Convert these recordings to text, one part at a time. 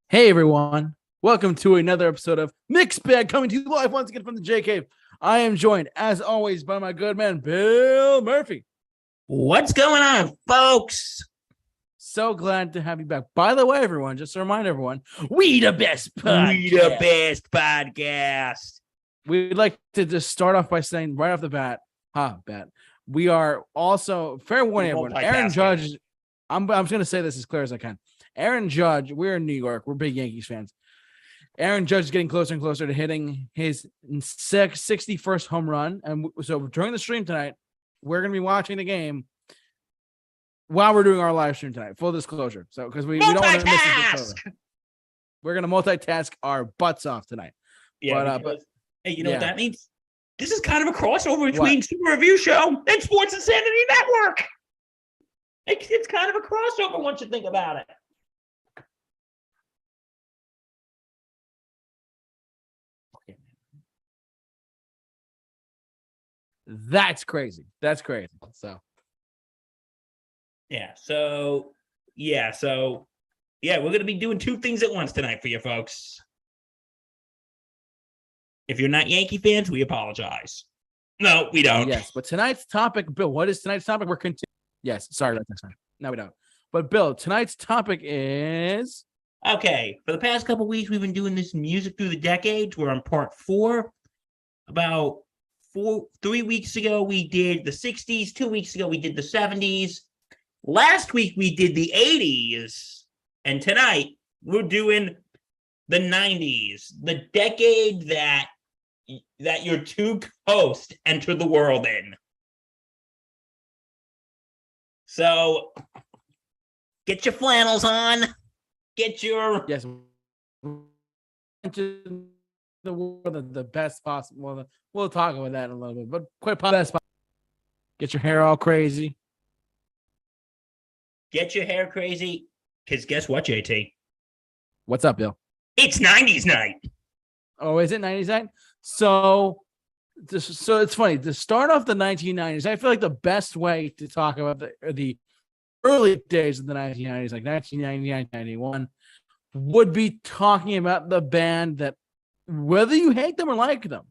Hey everyone, welcome to another episode of Mixed Bag coming to you live once again from the J Cave. I am joined, as always, by my good man Bill Murphy. What's going on, folks? So glad to have you back. By the way, everyone, just to remind everyone, we the best podcast. We the best podcast. We'd like to just start off by saying right off the bat, we are also, fair warning everyone, Aaron Judge, I'm just going to say this as clear as I can. Aaron Judge, we're in New York. We're big Yankees fans. Aaron Judge is getting closer and closer to hitting his 61st home run. And so during the stream tonight, we're going to be watching the game while we're doing our live stream tonight. Full disclosure. So, because we don't want to miss this. We're going to multitask our butts off tonight. Yeah, but hey, you know what that means? This is kind of a crossover between Super Review Show and Sports Insanity Network. It's kind of a crossover once you think about it. That's crazy. That's crazy. So we're going to be doing two things at once tonight for you folks. If you're not Yankee fans, we apologize. No, we don't. Yes, but tonight's topic, Bill, what is tonight's topic? We're continuing. Yes, sorry, that's next time. No, we don't. But Bill, tonight's topic is... Okay, for the past couple weeks, we've been doing this music through the decades. We're on part 4. About 3 weeks ago, we did the 60s. 2 weeks ago, we did the 70s. Last week, we did the 80s. And tonight, we're doing the 90s, the decade that your two hosts entered the world in. So, get your flannels on. Get your... Yes. The world, the best possible. We'll talk about that in a little bit, but quite best. Get your hair all crazy. Get your hair crazy, because guess what, JT? What's up, Bill? It's 90s night. Oh, is it 90s night? So it's funny to start off the 1990s. I feel like the best way to talk about the early days of the 1990s, like 1990, 1991, would be talking about the band that, whether you hate them or like them,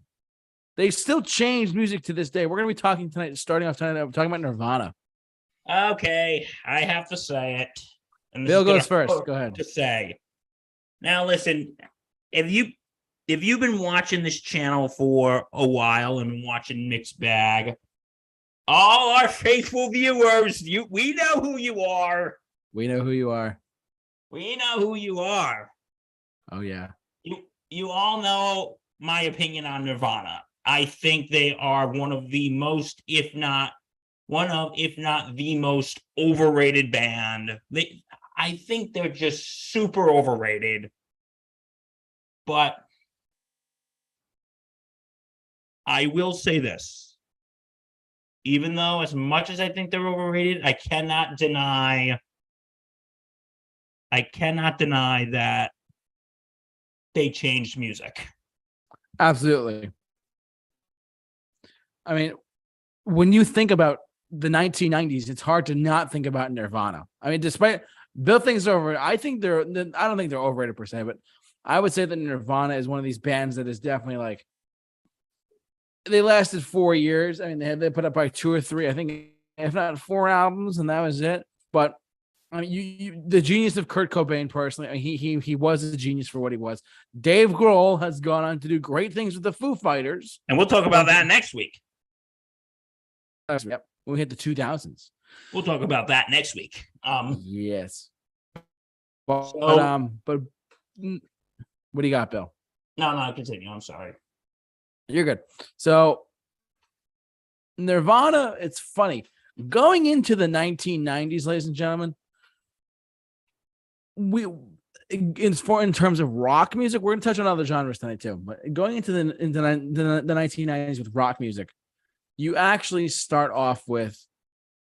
they still change music to this day. We're going to be talking tonight, starting off tonight, we're talking about Nirvana. Okay, I have to say it. And Bill goes first. Go ahead. To say. Now, listen, if you've been watching this channel for a while and watching Mixed Bag, all our faithful viewers, we know who you are. We know who you are. We know who you are. Oh, yeah. You all know my opinion on Nirvana. I think they are one of the most, if not the most overrated band. I think they're just super overrated. But I will say this. Even though as much as I think they're overrated, I cannot deny that they changed music. Absolutely. I mean, when you think about the 1990s, it's hard to not think about Nirvana. I mean, despite Bill thinks they're over, I don't think they're overrated per se, but I would say that Nirvana is one of these bands that is definitely like, they lasted 4 years. I mean, they put up like 2 or 3, I think, if not 4 albums, and that was it. But I mean, the genius of Kurt Cobain, personally, I mean, he was a genius for what he was. Dave Grohl has gone on to do great things with the Foo Fighters, and we'll talk about that next week. Yep, we hit the 2000s. We'll talk about that next week. Yes. But what do you got, Bill? No, continue. I'm sorry. You're good. So Nirvana, it's funny. Going into the 1990s, ladies and gentlemen, in terms of rock music, we're going to touch on other genres tonight too. But going into the 1990s with rock music, you actually start off with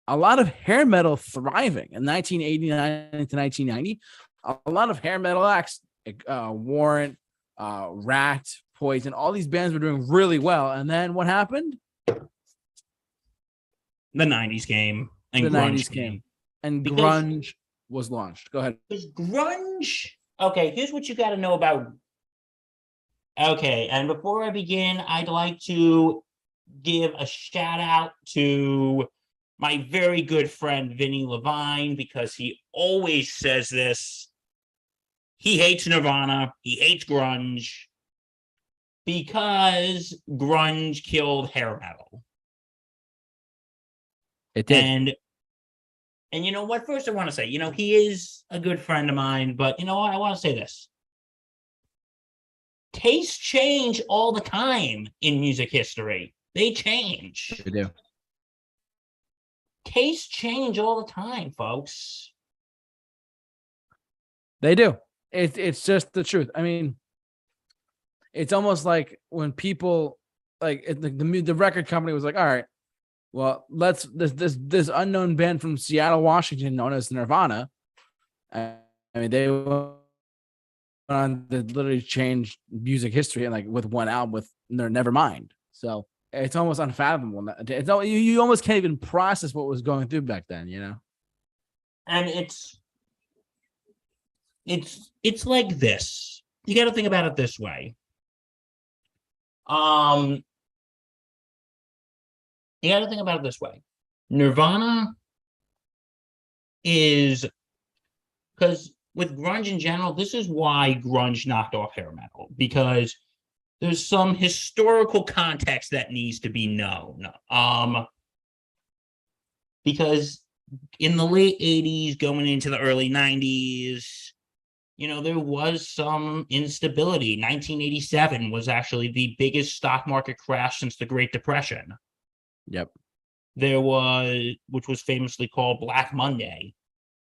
a lot of hair metal thriving in 1989 to 1990. A lot of hair metal acts, Warrant, Rat, Poison, all these bands were doing really well. And then what happened? The 90s came. And the 90s came. And grunge was launched. Go ahead. Because grunge Okay, here's what you got to know about. Okay, and before I begin, I'd like to give a shout out to my very good friend Vinny Levine, because he always says this. He hates Nirvana, he hates grunge, because grunge killed hair metal. It did. And you know what? First, I want to say, he is a good friend of mine, but you know what? I want to say this. Tastes change all the time in music history. They change. They do. Tastes change all the time, folks. They do. It's just the truth. I mean, it's almost like when people the record company was like, all right, well, let's this unknown band from Seattle, Washington, known as Nirvana. I mean, they went on to literally change music history, and like with one album with Nevermind. So it's almost unfathomable. It's you almost can't even process what was going through back then, And it's like this. You got to think about it this way. You got to think about it this way. Nirvana is, because with grunge in general, this is why grunge knocked off hair metal, because there's some historical context that needs to be known. Because in the late 80s, going into the early 90s, there was some instability. 1987 was actually the biggest stock market crash since the Great Depression. Yep. There was, which was famously called Black Monday.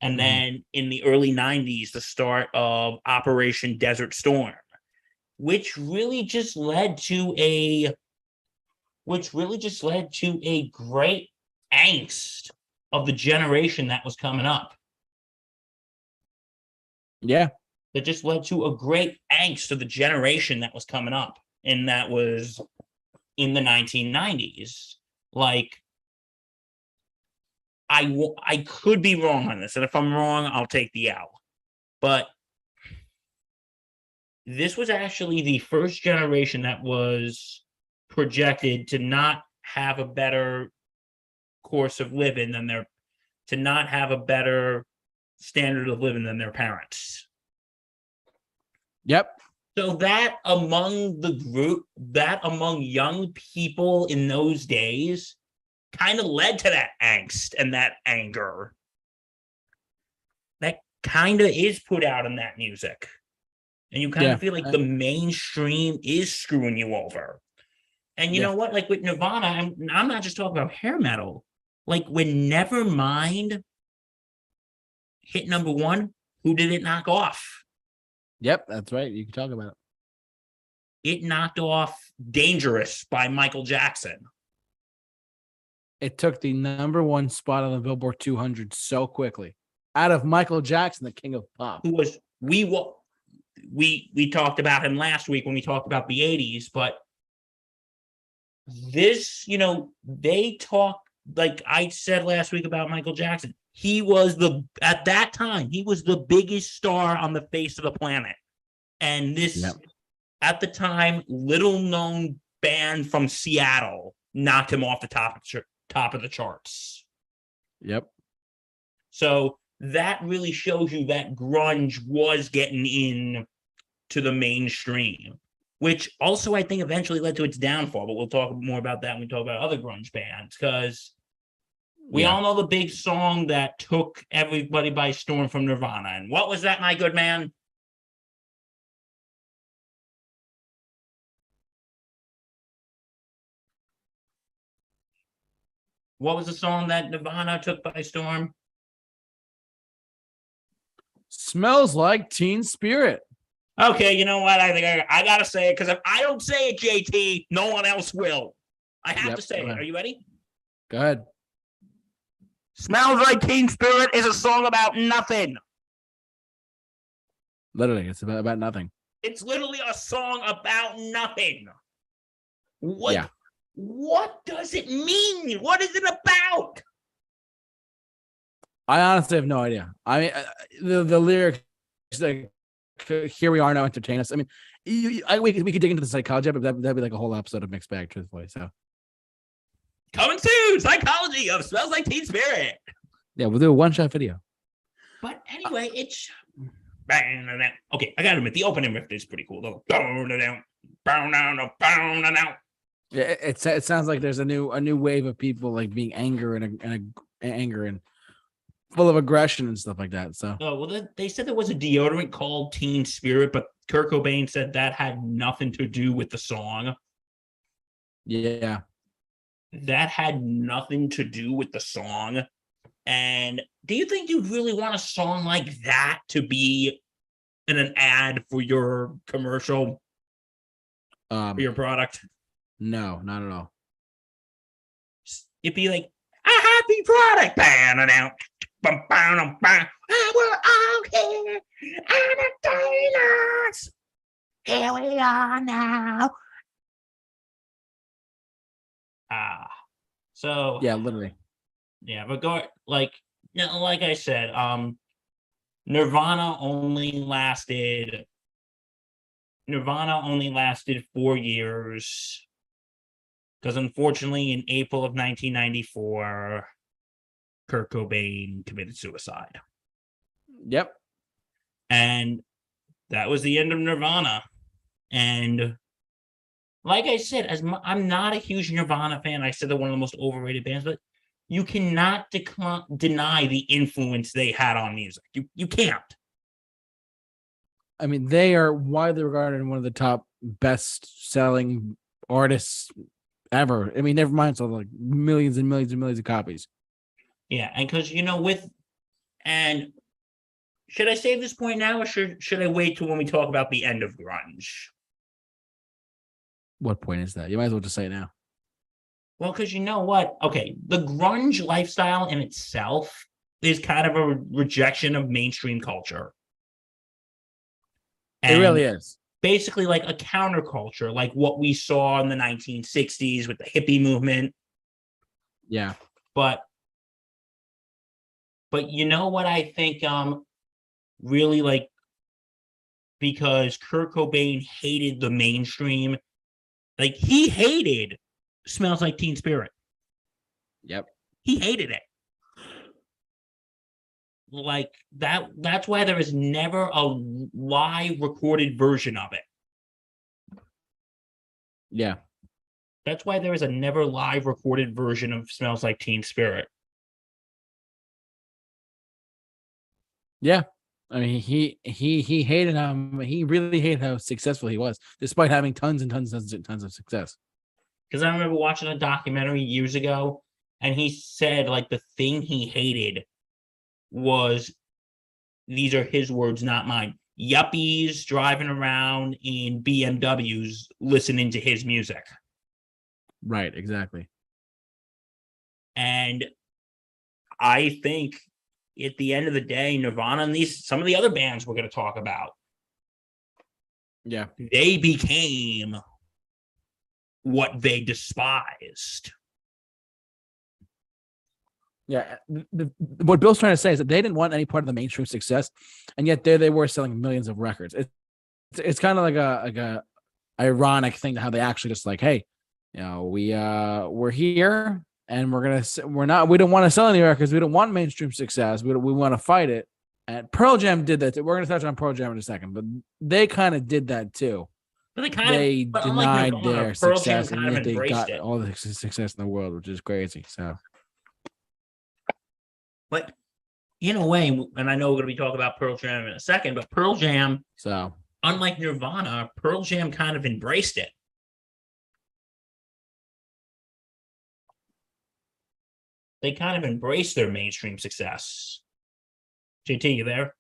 And then in the early 90s, the start of Operation Desert Storm, which really just led to a great angst of the generation that was coming up. Yeah. That just led to a great angst of the generation that was coming up. And that was in the 1990s. Like, I could be wrong on this. And if I'm wrong, I'll take the L. But this was actually the first generation that was projected to not have a better course of living to not have a better standard of living than their parents. Yep. So that among young people in those days kind of led to that angst and that anger. That kind of is put out in that music. And you kind of feel like the mainstream is screwing you over. And you know what? Like with Nirvana, I'm not just talking about hair metal. Like when Nevermind hit number one, who did it knock off? Yep, that's right. You can talk about it. It knocked off Dangerous by Michael Jackson. It took the number one spot on the Billboard 200 so quickly. Out of Michael Jackson, the king of pop. Who was, we talked about him last week when we talked about the 80s, but this, they talk, like I said last week about Michael Jackson. At that time, he was the biggest star on the face of the planet. And this, at the time, little known band from Seattle knocked him off the top of the charts. Yep. So that really shows you that grunge was getting in to the mainstream, which also I think eventually led to its downfall. But we'll talk more about that when we talk about other grunge bands, because we all know the big song that took everybody by storm from Nirvana. And what was that, my good man? What was the song that Nirvana took by storm? Smells Like Teen Spirit. Okay, you know what? I think I gotta say it, because if I don't say it, JT, no one else will. I have to say it. Are you ready? Go ahead. Smells Like Teen Spirit is a song about nothing. Literally, it's about nothing. It's literally a song about nothing. What does it mean? What is it about? I honestly have no idea. I mean, the lyrics, like, here we are now, entertain us. I mean, we could dig into the psychology of it, but that'd be like a whole episode of Mixed Bag, truthfully. So coming soon, psychology of Smells Like Teen Spirit. yeah, we'll do a one-shot video. But anyway, it's okay. I gotta admit, the opening riff is pretty cool though. Yeah, it sounds like there's a new wave of people like being anger and full of aggression and stuff like that. So they said there was a deodorant called Teen Spirit, but Kurt Cobain said that had nothing to do with the song. Yeah, that had nothing to do with the song. And do you think you'd really want a song like that to be in an ad for your commercial, for your product? No, not at all. It'd be like a happy product, we're all here, entertain us. Here we are now. So yeah, literally. Yeah, but like I said, Nirvana only lasted 4 years because unfortunately in April of 1994, Kurt Cobain committed suicide. Yep. And that was the end of Nirvana. And like I said, I'm not a huge Nirvana fan. I said they're one of the most overrated bands, but you cannot deny the influence they had on music. You can't. I mean, they are widely regarded as one of the top best-selling artists ever. I mean, never mind, so like millions and millions and millions of copies. Yeah, and because and should I save this point now, or should I wait till when we talk about the end of grunge? What point is that? You might as well just say it now. Well, because you know what? Okay, the grunge lifestyle in itself is kind of a rejection of mainstream culture. And it really is. Basically like a counterculture, like what we saw in the 1960s with the hippie movement. Yeah. But you know what I think really like, because Kurt Cobain hated the mainstream. Like he hated Smells Like Teen Spirit. Yep. He hated it. Like that's why there is never a live recorded version of it. Yeah. That's why there is a never live recorded version of Smells Like Teen Spirit. Yeah. I mean, he hated he really hated how successful he was, despite having tons and tons and tons of success. Because I remember watching a documentary years ago, and he said like the thing he hated was, these are his words, not mine, yuppies driving around in BMWs listening to his music. Right, exactly. And I think at the end of the day, Nirvana and some of the other bands we're going to talk about, yeah, they became what they despised. Yeah, what Bill's trying to say is that they didn't want any part of the mainstream success, and yet there they were selling millions of records. It's kind of like a ironic thing to how they actually just like, hey, you know, we're here and we don't want to sell any records. We don't want mainstream success. We want to fight it. And Pearl Jam did that. We're going to touch on Pearl Jam in a second, but they kind of did that too. But they denied their success, and yet they got it. all the success in the world, which is crazy. So. But in a way, and I know we're going to be talking about Pearl Jam in a second, but Pearl Jam, so unlike Nirvana, Pearl Jam kind of embraced it. They kind of embraced their mainstream success. JT, you there?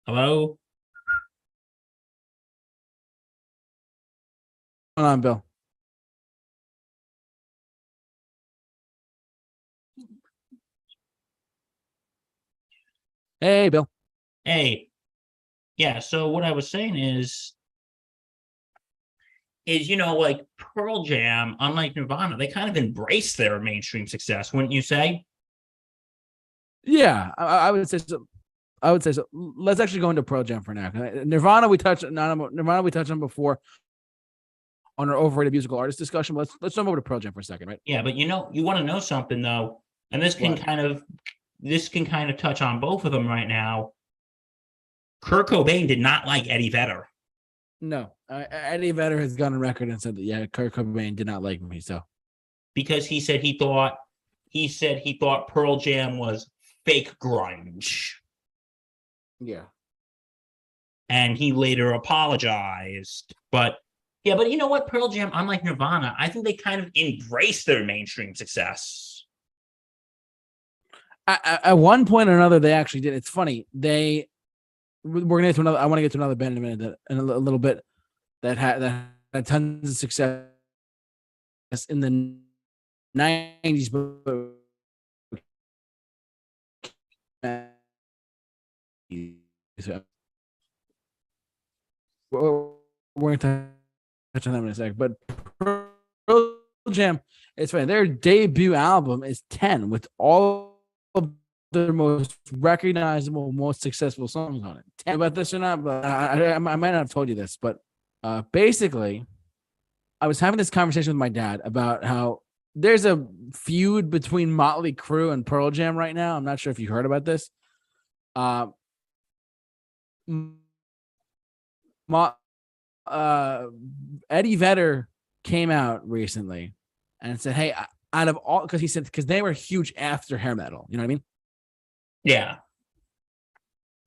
Hello? Hold on, Bill. Hey, Bill. Hey. Yeah, so what I was saying is, you know, like Pearl Jam, unlike Nirvana, they kind of embraced their mainstream success, wouldn't you say? Yeah, I would say so. I would say so. Let's actually go into Pearl Jam for now. Nirvana we touched on before on our overrated musical artist discussion. But let's jump over to Pearl Jam for a second, right? Yeah, but you want to know something though, and this can kind of touch on both of them right now. Kurt Cobain did not like Eddie Vedder. No, Eddie Vedder has gone on record and said that Kurt Cobain did not like me. So because he said he thought Pearl Jam was fake grunge. Yeah. And he later apologized. But yeah, but you know what? Pearl Jam, unlike Nirvana, I think they kind of embraced their mainstream success. At one point or another, they actually did. It's funny. We're gonna get to another. I want to get to another band in a minute, in a little bit, that had tons of success in the 90s, but we're going to touch on that in a sec. But Pearl Jam, it's funny. Their debut album is 10 with all of their most recognizable, most successful songs on it. 10 about this or not, but I might not have told you this, but basically, I was having this conversation with my dad about how there's a feud between Motley Crue and Pearl Jam right now. I'm not sure if you heard about this. Eddie Vedder came out recently and said, "Hey, out of all," because they were huge after hair metal. You know what I mean? Yeah.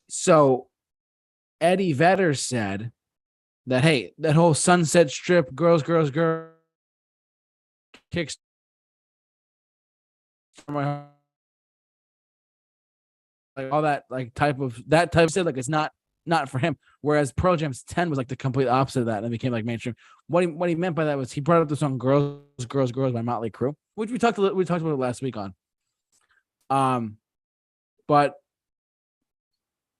So Eddie Vedder said that, hey, that whole Sunset Strip, girls, kicks like all that type of stuff, like it's not for him. Whereas Pearl Jam's 10 was like the complete opposite of that, and it became like mainstream. What he meant by that was he brought up the song "Girls by Motley Crue," which we talked about it last week on. But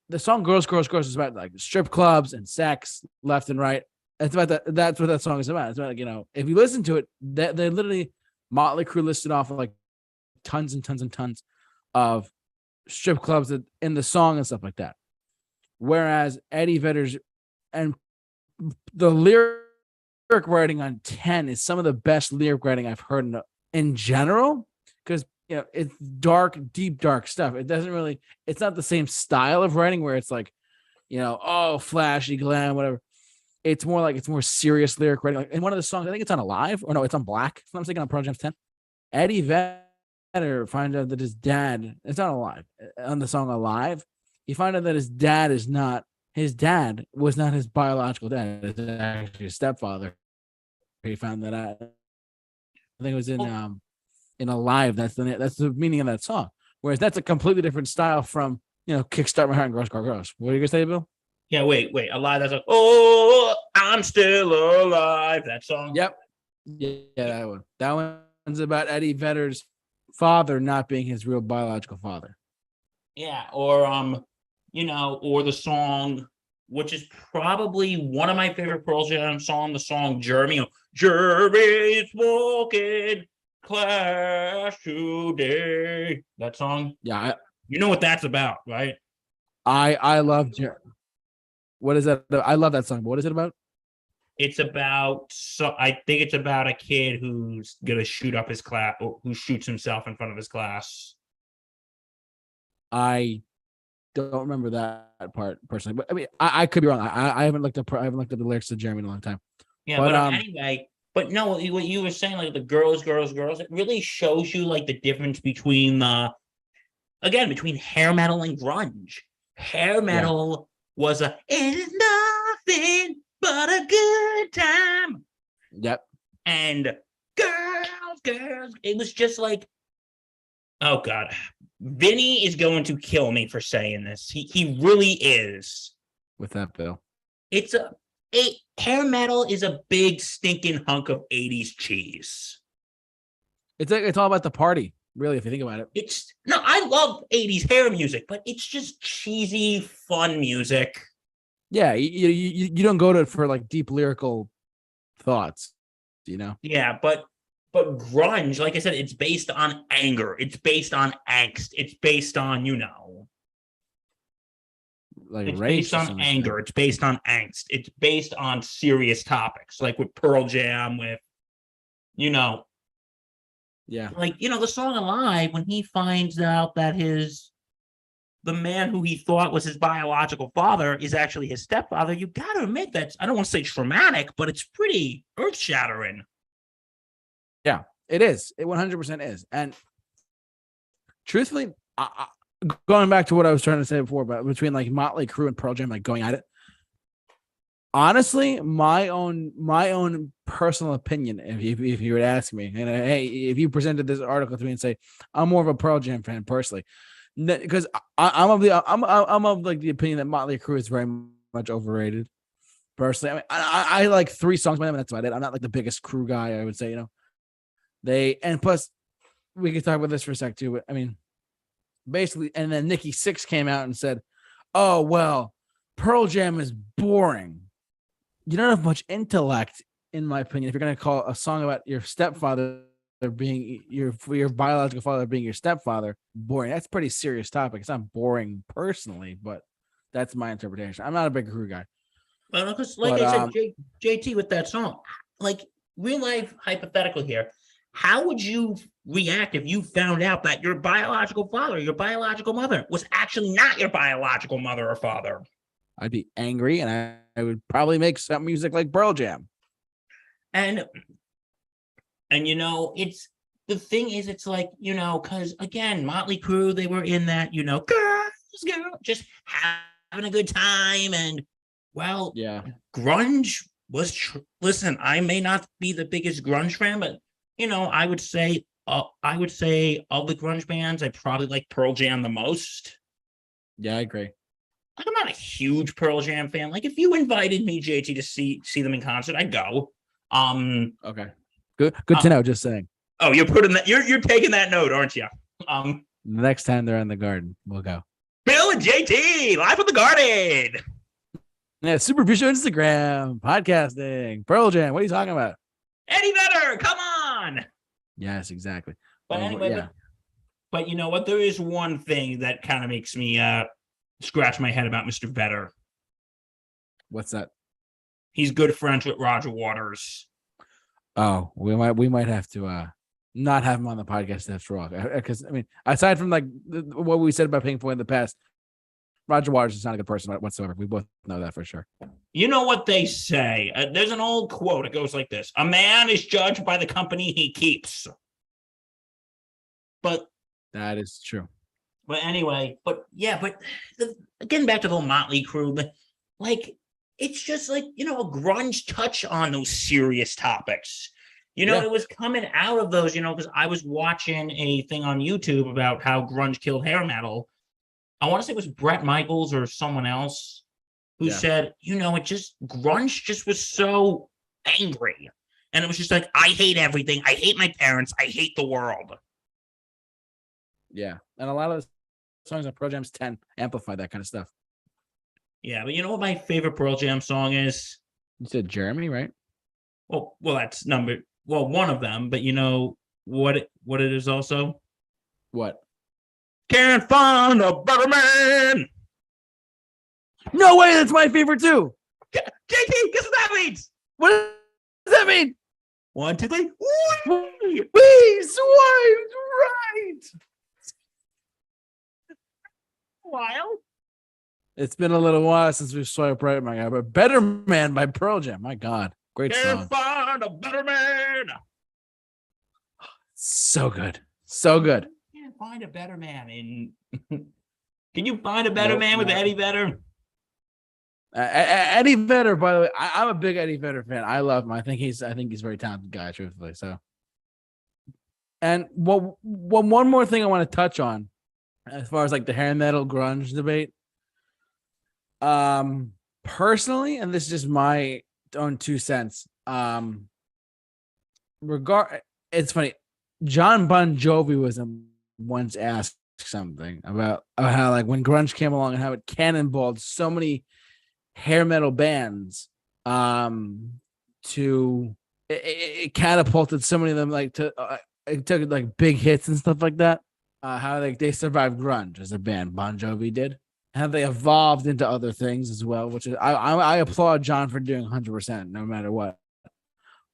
the song "Girls" is about like strip clubs and sex left and right. It's about that. That's what that song is about. It's about, like, if you listen to it, they literally, Motley Crue listed off like tons and tons and tons of strip clubs in the song and stuff like that. Whereas Eddie Vedder's and the lyric writing on 10 is some of the best lyric writing I've heard in general, because it's dark, deep, dark stuff. It's not the same style of writing where it's like, oh, flashy, glam, whatever. It's more serious lyric writing. Like in one of the songs, I think it's on Alive, or no, it's on Black. So I'm thinking on Pearl Jam's 10. Eddie Vedder finds out that his dad, it's not Alive, on the song Alive, he found out that his dad was not his biological dad. It's actually his stepfather. He found that out. I think it was in Alive. That's the meaning of that song. Whereas that's a completely different style from, Kickstart My Heart and Gross. What are you gonna say, Bill? Yeah, wait. Alive. That's like, oh, I'm still alive. That song. Yep. Yeah, that one. That one's about Eddie Vedder's father not being his real biological father. Yeah, or or the song, which is probably one of my favorite Pearl Jam songs, the song Jeremy. Jeremy's walking class today. That song. Yeah, you know what that's about, right? I love What is that? I love that song, but what is it about? It's about, I think it's about a kid who's gonna shoot up his class, or who shoots himself in front of his class. I don't remember that part personally, but I mean, I could be wrong. I haven't looked up the lyrics to Jeremy in a long time. Yeah, but anyway, but no, what you were saying, like the girls, it really shows you like the difference between between hair metal and grunge. Hair metal was it is nothing but a good time. Yep. And girls, it was just like, oh God, Vinny is going to kill me for saying this. He really is. With that, Bill. Hair metal is a big stinking hunk of 80s cheese. It's all about the party, really, if you think about it. I love 80s hair music, but it's just cheesy, fun music. Yeah, you don't go to it for like deep lyrical thoughts, Yeah, but But grunge, like I said, it's based on anger. It's based on angst. It's based on, like it's rage based to on some extent. anger. It's based on angst. It's based on serious topics, like with Pearl Jam, with, Yeah. the song Alive, when he finds out that the man who he thought was his biological father is actually his stepfather, you got to admit that's, I don't want to say traumatic, but it's pretty earth shattering. Yeah, it is. It 100% is. And truthfully, going back to what I was trying to say before, but between like Motley Crue and Pearl Jam, like going at it. Honestly, my own personal opinion, if you would ask me, and hey, if you presented this article to me and say I'm more of a Pearl Jam fan personally, because I'm of like the opinion that Motley Crue is very much overrated. Personally, I mean, I like 3 songs by them, and that's about it. I'm not like the biggest Crue guy. I would say, and plus we could talk about this for a sec too. But I mean, basically, and then Nikki Sixx came out and said, "Oh well, Pearl Jam is boring. You don't have much intellect, in my opinion, if you're going to call a song about your stepfather being your biological father being your stepfather boring. That's a pretty serious topic. It's not boring personally, but that's my interpretation. I'm not a big Crew guy. Well, because like I said, JT, with that song, like real life hypothetical here, how would you react if you found out that your biological father, your biological mother was actually not your biological mother or father? I'd be angry, and I would probably make some music like Pearl Jam. And it's the thing is, it's like, because again, Motley Crue, they were in that, girls, just having a good time. And well, yeah, grunge was, listen, I may not be the biggest grunge fan, but, I would say of the grunge bands, I probably like Pearl Jam the most. Yeah, I agree. Like, I'm not a huge Pearl Jam fan. Like, if you invited me, JT, to see them in concert, I'd go. Okay. Good to know. Just saying. Oh, you're putting that. You're taking that note, aren't you? Next time they're in the Garden, we'll go. Bill and JT live at the Garden. Yeah, Super Review Show, Instagram, podcasting, Pearl Jam. What are you talking about? Eddie Vedder, come on. Yes, exactly. But anyway, yeah. But you know what? There is one thing that kind of makes me scratch my head about Mr. Vedder. What's that? He's good friends with Roger Waters. Oh, we might have to not have him on the podcast after all, because I mean, aside from like what we said about Pink Floyd in the past, Roger Waters is not a good person whatsoever. We both know that for sure. You know what they say? There's an old quote. It goes like this: "A man is judged by the company he keeps." But that is true. But anyway, getting back to the whole Motley Crue, like, it's just like, a grunge touch on those serious topics. It was coming out of those, because I was watching a thing on YouTube about how grunge killed hair metal. I want to say it was Bret Michaels or someone else who said, grunge just was so angry. And it was just like, I hate everything. I hate my parents. I hate the world. Yeah. And a lot of the songs on Pearl Jam's 10 amplify that kind of stuff. Yeah, but you know what my favorite Pearl Jam song is? You said Jeremy, right? Well, that's one of them, but you know what it is also? What? Can't find a better man. No way, that's my favorite too. JT, guess what that means? What does that mean? 1, 2, 3. We swiped right. Wild. It's been a little while since we swiped right, my guy. But Better Man by Pearl Jam. My God. Great song. Can't find a better man. So good. So good. Can't find a better man. Can you find a better man with Eddie Vedder? Eddie Vedder, by the way, I'm a big Eddie Vedder fan. I love him. I think he's a very talented guy, truthfully. So, and one more thing I want to touch on, as far as like the hair metal grunge debate. Personally, and this is just my own 2 cents. It's funny. John Bon Jovi was once asked something about how, like, when grunge came along and how it cannonballed so many hair metal bands to it catapulted so many of them like to it took like big hits and stuff like that. How they survived grunge as a band, Bon Jovi did. How they evolved into other things as well, which is I applaud John for doing 100% no matter what.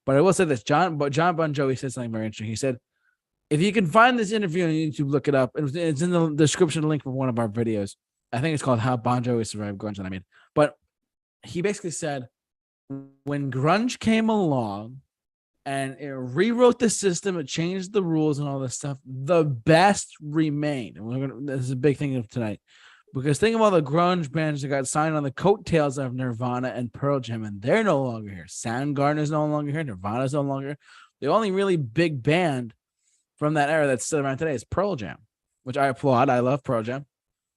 But I will say this, John Bon Jovi said something very interesting. He said, if you can find this interview on YouTube, look it up. It's in the description link for one of our videos. I think it's called How Bon Jovi Survived Grunge. But he basically said, when grunge came along and it rewrote the system, it changed the rules and all this stuff, the best remained. And this is a big thing of tonight. Because think of all the grunge bands that got signed on the coattails of Nirvana and Pearl Jam, and they're no longer here. Soundgarden is no longer here. Nirvana is no longer here. The only really big band from that era that's still around today is Pearl Jam, which I applaud. I love Pearl Jam.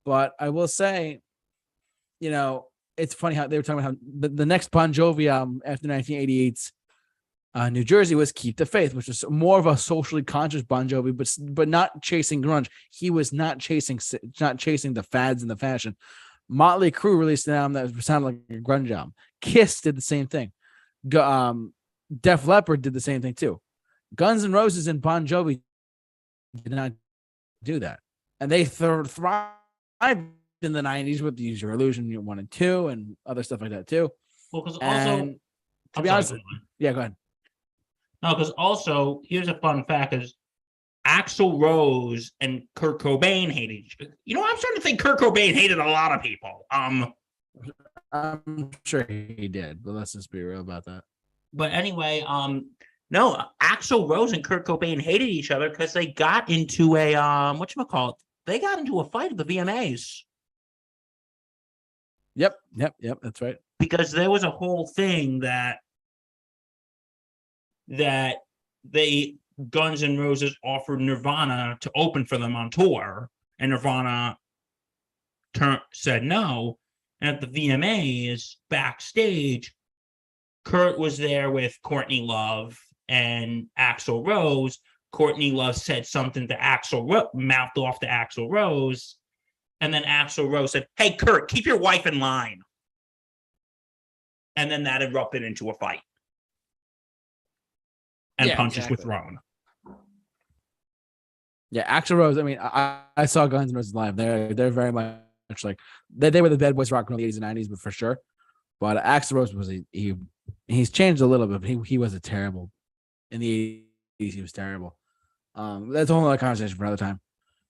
But I will say, it's funny how they were talking about how the next Bon Jovi album after 1988's New Jersey was Keep the Faith, which was more of a socially conscious Bon Jovi, but not chasing grunge. He was not chasing the fads and the fashion. Motley Crue released an album that sounded like a grunge album. Kiss did the same thing. Def Leppard did the same thing too. Guns N' Roses and Bon Jovi did not do that, and they thrived in the 90s with Use Your Illusion 1 and 2 and other stuff like that too. Well, because also, to be honest, yeah, go ahead. No, because also, here's a fun fact: is Axl Rose and Kurt Cobain hated each other. I'm starting to think Kurt Cobain hated a lot of people. I'm sure he did, but let's just be real about that. But anyway, no, Axl Rose and Kurt Cobain hated each other because they got into a whatchamacallit? They got into a fight at the VMAs. Yep, that's right. Because there was a whole thing that they Guns N' Roses offered Nirvana to open for them on tour, and Nirvana said no. And at the VMAs backstage, Kurt was there with Courtney Love and Axl Rose. Courtney Love said something to mouthed off to Axl Rose, and then Axl Rose said, "Hey, Kurt, keep your wife in line." And then that erupted into a fight. And punches were thrown. Yeah, Axl Rose. I mean, I saw Guns N' Roses live. They're very much like they were the bad boys rock in the 80s and 90s, but for sure. But Axl Rose was he's changed a little bit, but he was a terrible in the 80s. He was terrible. That's a whole other conversation for another time.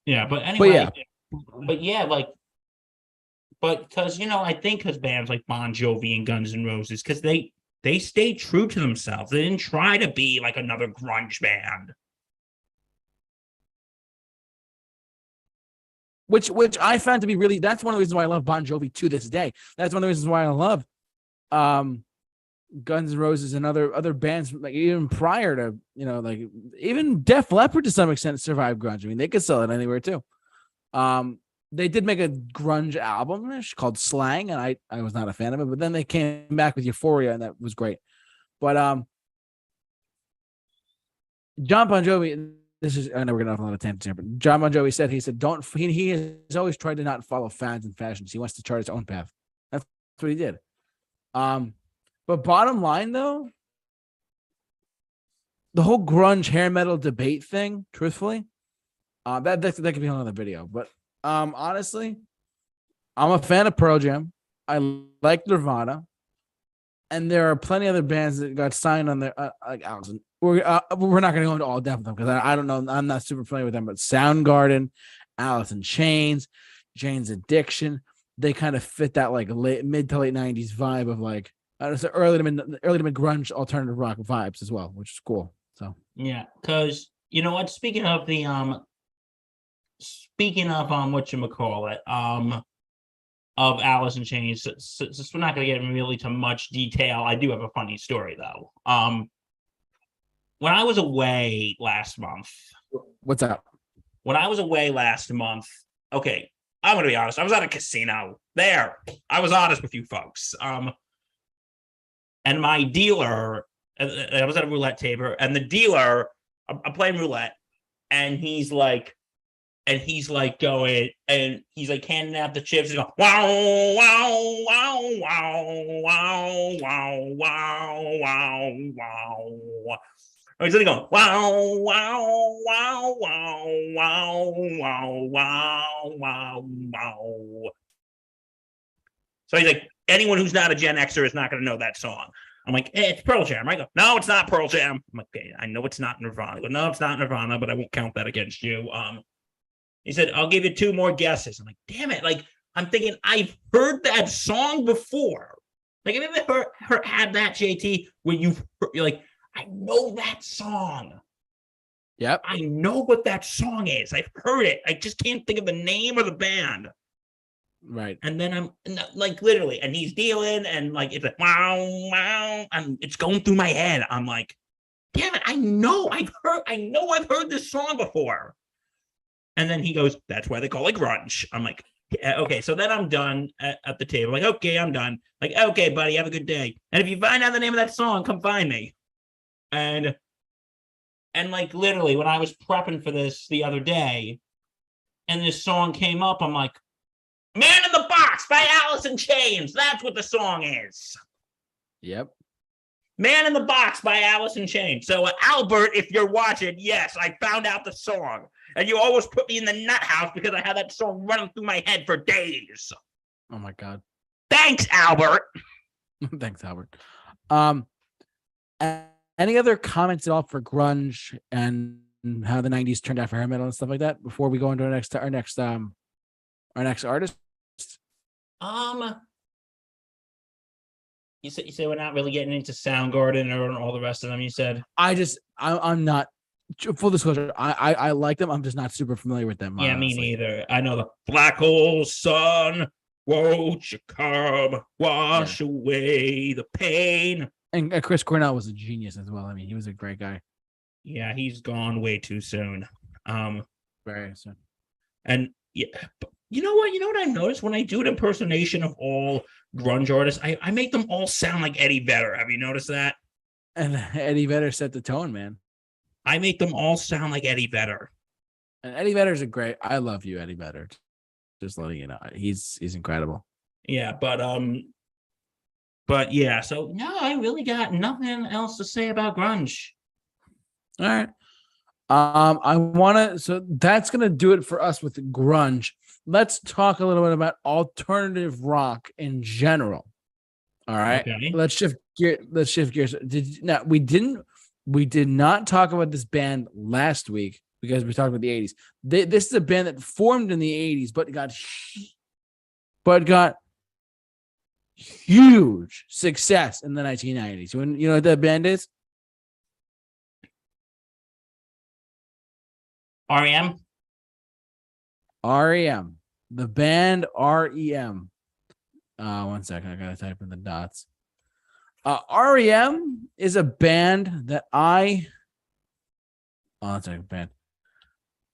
Yeah, but anyway, but because I think because bands like Bon Jovi and Guns N' Roses, because they stayed true to themselves. They didn't try to be like another grunge band. Which I found to be really, that's one of the reasons why I love Bon Jovi to this day. That's one of the reasons why I love Guns N' Roses and other bands, like even prior to, like even Def Leppard to some extent survived grunge. I mean, they could sell it anywhere too. They did make a grunge album called Slang, and I was not a fan of it, but then they came back with Euphoria, and that was great. But John Bon Jovi, I know we're getting off on a tangent here, but John Bon Jovi said, he has always tried to not follow fads and fashions. He wants to chart his own path. That's what he did. But bottom line though, the whole grunge hair metal debate thing, truthfully, that could be another video. But honestly, I'm a fan of Pearl Jam. I like Nirvana, and there are plenty of other bands that got signed on there, like Allison. We're not going to go into all depth of them because I don't know. I'm not super familiar with them, but Soundgarden, Alice in Chains, Jane's Addiction, they kind of fit that like mid to late 90s vibe of like early to mid grunge alternative rock vibes as well, which is cool. So yeah, because you know what? Speaking of whatchamacallit, of Alice in Chains, since we're not going to get really to much detail, I do have a funny story though. When I was away last month. What's up? When I was away last month, okay, I'm going to be honest. I was at a casino. There. I was honest with you folks. And my dealer, I was at a roulette table, and the dealer, I'm playing roulette, and he's like, and he's like going, and he's like handing out the chips. He's going, wow, wow, wow, wow, wow, wow, wow, wow, wow. He's literally going, wow, wow, wow, wow, wow, wow, wow, wow, wow. So he's like, anyone who's not a Gen Xer is not going to know that song. I'm like, hey, it's Pearl Jam. I go, no, it's not Pearl Jam. I'm like, okay, I know it's not Nirvana. I go, no, it's not Nirvana, but I won't count that against you. He said, I'll give you 2 more guesses. I'm like, damn it. Like, I'm thinking, I've heard that song before. Like, have you ever had that, JT, where you're like, I know that song. Yep. I know what that song is. I've heard it. I just can't think of the name of the band. Right. And then I'm like, literally, and he's dealing, and like, it's like, wow, wow, and it's going through my head. I'm like, damn it, I know I've heard this song before. And then he goes, that's why they call it grunge. I'm like, yeah, okay. So then I'm done at the table. Like, okay, I'm done. Like, okay, buddy, have a good day. And if you find out the name of that song, come find me. And like, literally, when I was prepping for this the other day, and this song came up, I'm like, Man in the Box by Alice in Chains. That's what the song is. Yep. Man in the Box by Alice in Chains. So, Albert, if you're watching, yes, I found out the song. And you always put me in the nut house because I had that song running through my head for days. Oh my God. Thanks, Albert. Thanks, Albert. Any other comments at all for grunge and how the 90s turned out for hair metal and stuff like that before we go into our next artist? You say we're not really getting into Soundgarden or all the rest of them. You said I'm not. Full disclosure, I like them. I'm just not super familiar with them. Yeah, honestly. Me neither. I know the Black Hole Sun. Won't you come wash away the pain? And Chris Cornell was a genius as well. I mean, he was a great guy. Yeah, he's gone way too soon. Very soon. And yeah, but you know what I noticed when I do an impersonation of all grunge artists, I make them all sound like Eddie Vedder. Have you noticed that? And Eddie Vedder set the tone, man. I make them all sound like Eddie Vedder. And Eddie Vedder's I love you, Eddie Vedder. Just letting you know, he's incredible. Yeah, but yeah. So no, I really got nothing else to say about grunge. All right. So that's gonna do it for us with grunge. Let's talk a little bit about alternative rock in general. All right. Okay. Let's shift gears. We did not talk about this band last week because we talked about the 80s. This is a band that formed in the 80s, but got huge success in the 1990s. You know what that band is? R.E.M. R.E.M. The band R.E.M. 1 second, I gotta type in the dots. R.E.M. is a band that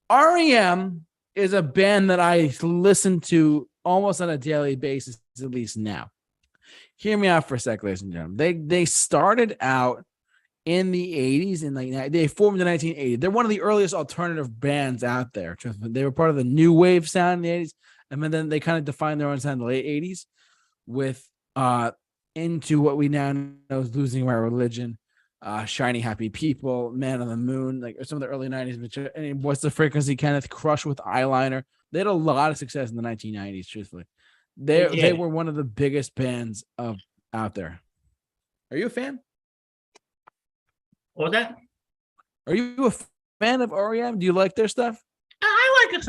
R.E.M. is a band that I listen to almost on a daily basis, at least now. Hear me out for a sec, ladies and gentlemen. They started out in the 80s, and they formed in 1980. They're one of the earliest alternative bands out there. They were part of the new wave sound in the 80s, and then they kind of defined their own sound in the late 80s with into what we now know as Losing My Religion, Shiny Happy People, Man on the Moon, like some of the early 90s. What's the Frequency, Kenneth, Crush with Eyeliner. They had a lot of success in the 1990s, truthfully. They were one of the biggest bands out there. Are you a fan? What was that? Are you a fan of R.E.M.? Do you like their stuff? I like it.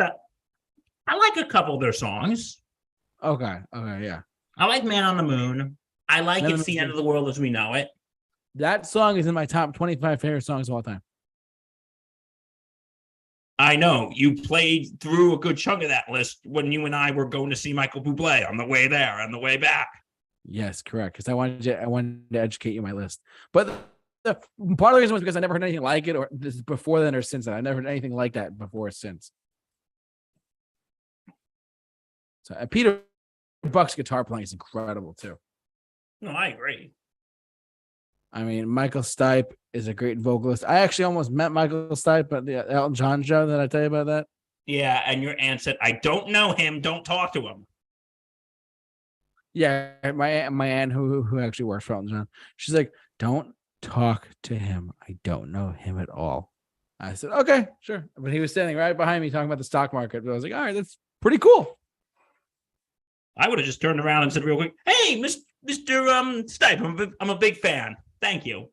I like a couple of their songs. Okay, yeah. I like Man on the Moon. I like It's the End of the World as We Know It. That song is in my top 25 favorite songs of all time. I know. You played through a good chunk of that list when you and I were going to see Michael Bublé on the way there and the way back. Yes, correct. Because I wanted to educate you on my list. But part of the reason was because I never heard anything like it, or this is before then or since then. I never heard anything like that before or since. So Peter Buck's guitar playing is incredible too. No, I agree. I mean, Michael Stipe is a great vocalist. I actually almost met Michael Stipe at the Elton John show. Did I tell you about that? Yeah, and your aunt said, I don't know him. Don't talk to him. Yeah, my aunt who actually works for Elton John, she's like, don't talk to him. I don't know him at all. I said, okay, sure. But he was standing right behind me talking about the stock market. But I was like, all right, that's pretty cool. I would have just turned around and said real quick, hey, Mr. Stipe, I'm a big fan. Thank you.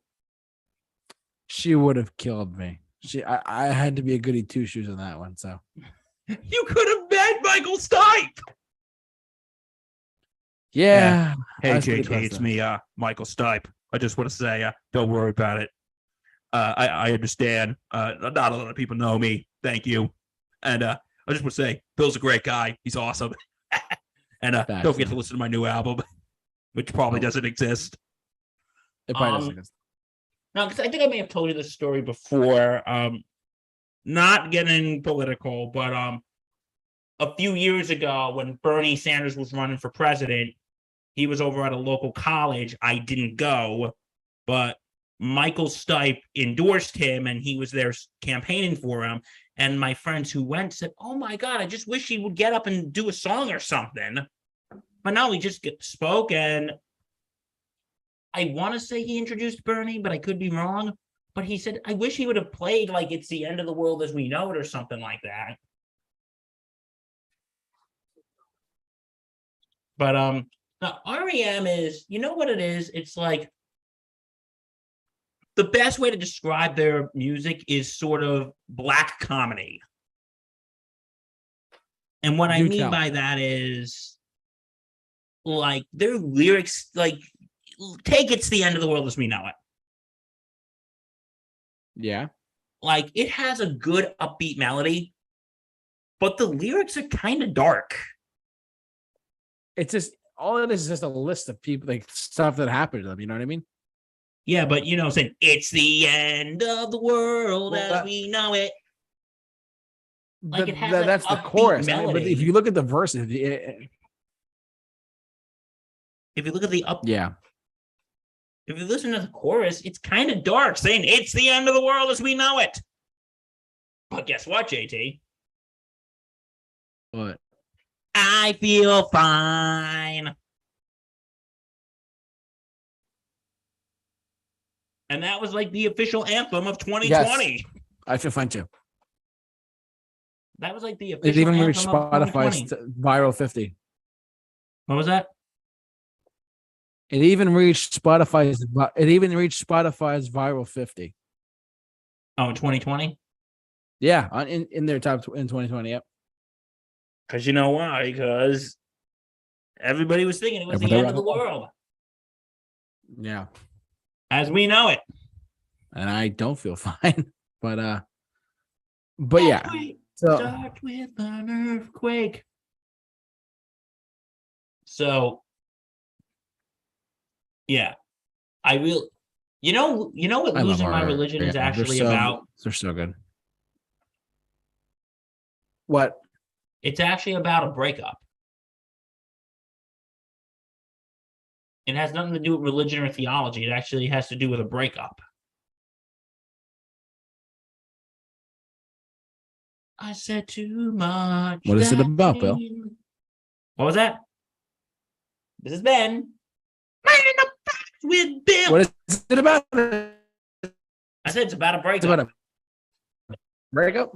She would have killed me. I had to be a goody two shoes on that one. So you could have met Michael Stipe. Yeah. Hey, JT, it's me, Michael Stipe. I just want to say, don't worry about it. I understand. Not a lot of people know me. Thank you. And I just want to say, Bill's a great guy. He's awesome. And don't forget to listen to my new album, which probably doesn't exist. It probably doesn't exist. No, because I think I may have told you this story before. Not getting political, but a few years ago when Bernie Sanders was running for president, he was over at a local college. I didn't go, but Michael Stipe endorsed him and he was there campaigning for him. And my friends who went said, oh my God, I just wish he would get up and do a song or something. But no, he just spoke, and I want to say he introduced Bernie, but I could be wrong. But he said, I wish he would have played like It's the End of the World as We Know It or something like that. But now R.E.M. is, you know what it is? It's like the best way to describe their music is sort of black comedy. And what I mean by that is like their lyrics, like take It's the End of the World as We Know It. Yeah. Like it has a good upbeat melody, but the lyrics are kind of dark. It's just all it is just a list of people, like stuff that happened to them. You know what I mean? Yeah, but you know, saying it's the end of the world as we know it. Like it has that's the chorus. I mean, but if you look at the verses, if you look at the up, yeah. If you listen to the chorus, it's kind of dark, saying it's the end of the world as we know it. But guess what, JT? What? I feel fine. And that was like the official anthem of 2020. Yes, I feel fine too. That was like the official. It even reached Spotify's viral 50. What was that? It even reached Spotify's viral 50. Oh, in 2020? Yeah, in their top in 2020. Yep. Because you know why? Because everybody was thinking it was the end of the world. Yeah. As we know it. And I don't feel fine. But yeah. So start with an earthquake. So yeah. I will you know what losing my religion is actually about? They're so good. What? It's actually about a breakup. It has nothing to do with religion or theology. It actually has to do with a breakup. I said too much. What is it about, Bill? What was that? This is Ben. With Bill. What is it about? I said it's about a breakup. It's about a breakup?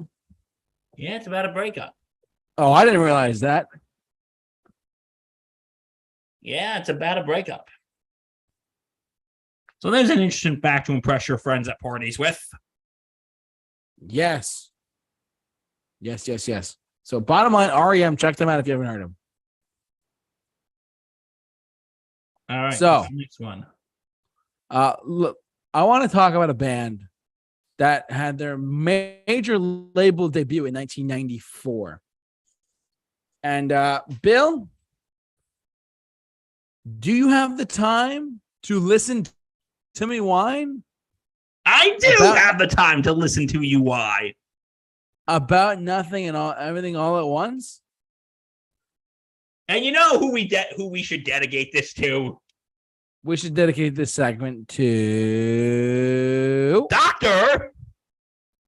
Yeah, it's about a breakup. Oh, I didn't realize that. Yeah, it's about a breakup. So there's an interesting fact to impress your friends at parties with. Yes. Yes. So bottom line, R.E.M., check them out if you haven't heard them. All right. So next one. Look, I want to talk about a band that had their major label debut in 1994. And Bill, do you have the time to listen to me whine? I do have the time to listen to you whine. About nothing and everything all at once? And you know who we should dedicate this to? We should dedicate this segment to Dr.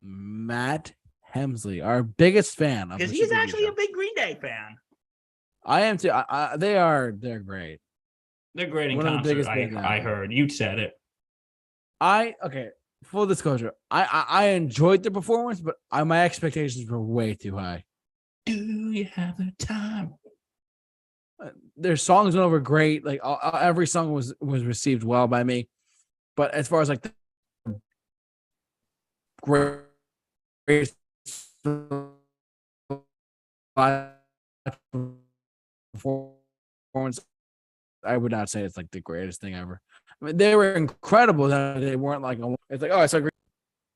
Matt Hemsley, our biggest fan of because the he's Super actually Review a big Green Day fan. I am too. They're great. They're great in One of the concert. biggest bands out I there. heard you said it. Okay. Full disclosure, I enjoyed the performance, but my expectations were way too high. Do you have the time? Their songs went over great. Like every song was received well by me, but as far as like the great performance, I would not say it's like the greatest thing ever. I mean, they were incredible. They weren't like it's like, oh, I saw Green.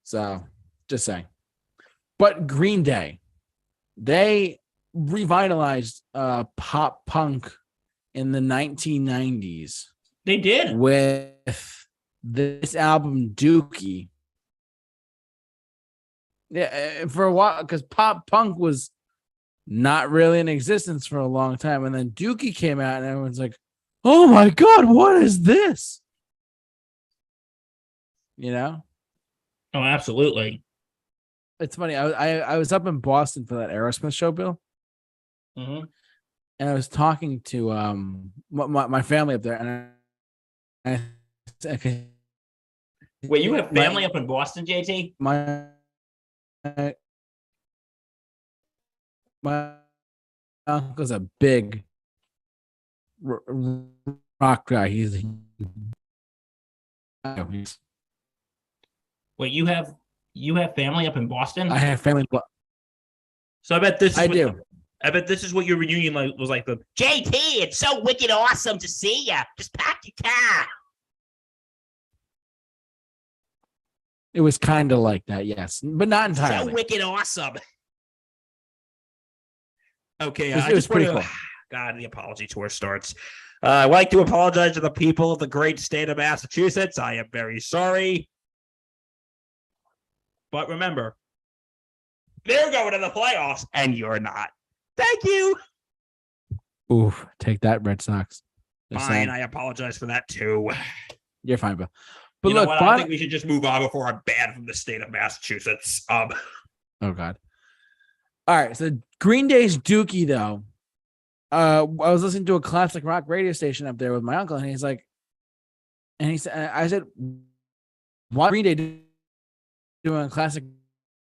So just saying. But Green Day, they revitalized pop punk in the 1990s. They did with this album Dookie. Yeah, for a while, because pop punk was not really in existence for a long time, and then Dookie came out, and everyone's like, "Oh my god, what is this?" You know? Oh, absolutely. It's funny. I was up in Boston for that Aerosmith show, Bill, Mm-hmm. and I was talking to my family up there, and I Wait, you have family up in Boston, JT? my uncle's a big rock guy. He's Wait, you have family up in Boston? I have family. So I bet this is I do. I bet this is what your reunion was like. The JT, it's so wicked awesome to see you. Just pack your car. It was kind of like that, yes, but not entirely. So wicked awesome. Okay, it was pretty cool. God, the apology tour starts. I'd like to apologize to the people of the great state of Massachusetts. I am very sorry. But remember, they're going to the playoffs, and you're not. Thank you. Oof, take that, Red Sox. Fine, I apologize for that too. You're fine, Bill. But you look, know what? I think we should just move on before I'm banned from the state of Massachusetts. Oh God. All right, so Green Day's Dookie, though. I was listening to a classic rock radio station up there with my uncle, and he said, I said, why Green Day doing classic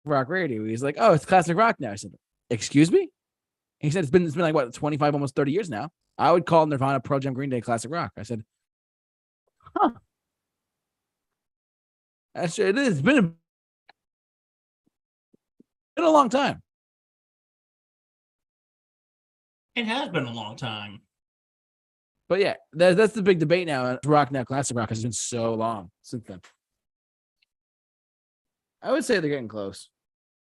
rock radio? He's like, oh, it's classic rock now. I said, excuse me? He said, it's been like what, 25, almost 30 years now. I would call Nirvana, Pearl Jam, Green Day classic rock. I said, huh. Actually, it is. It's been a long time. It has been a long time. But yeah, that's the big debate now. Rock now, classic rock has been so long since then. I would say they're getting close.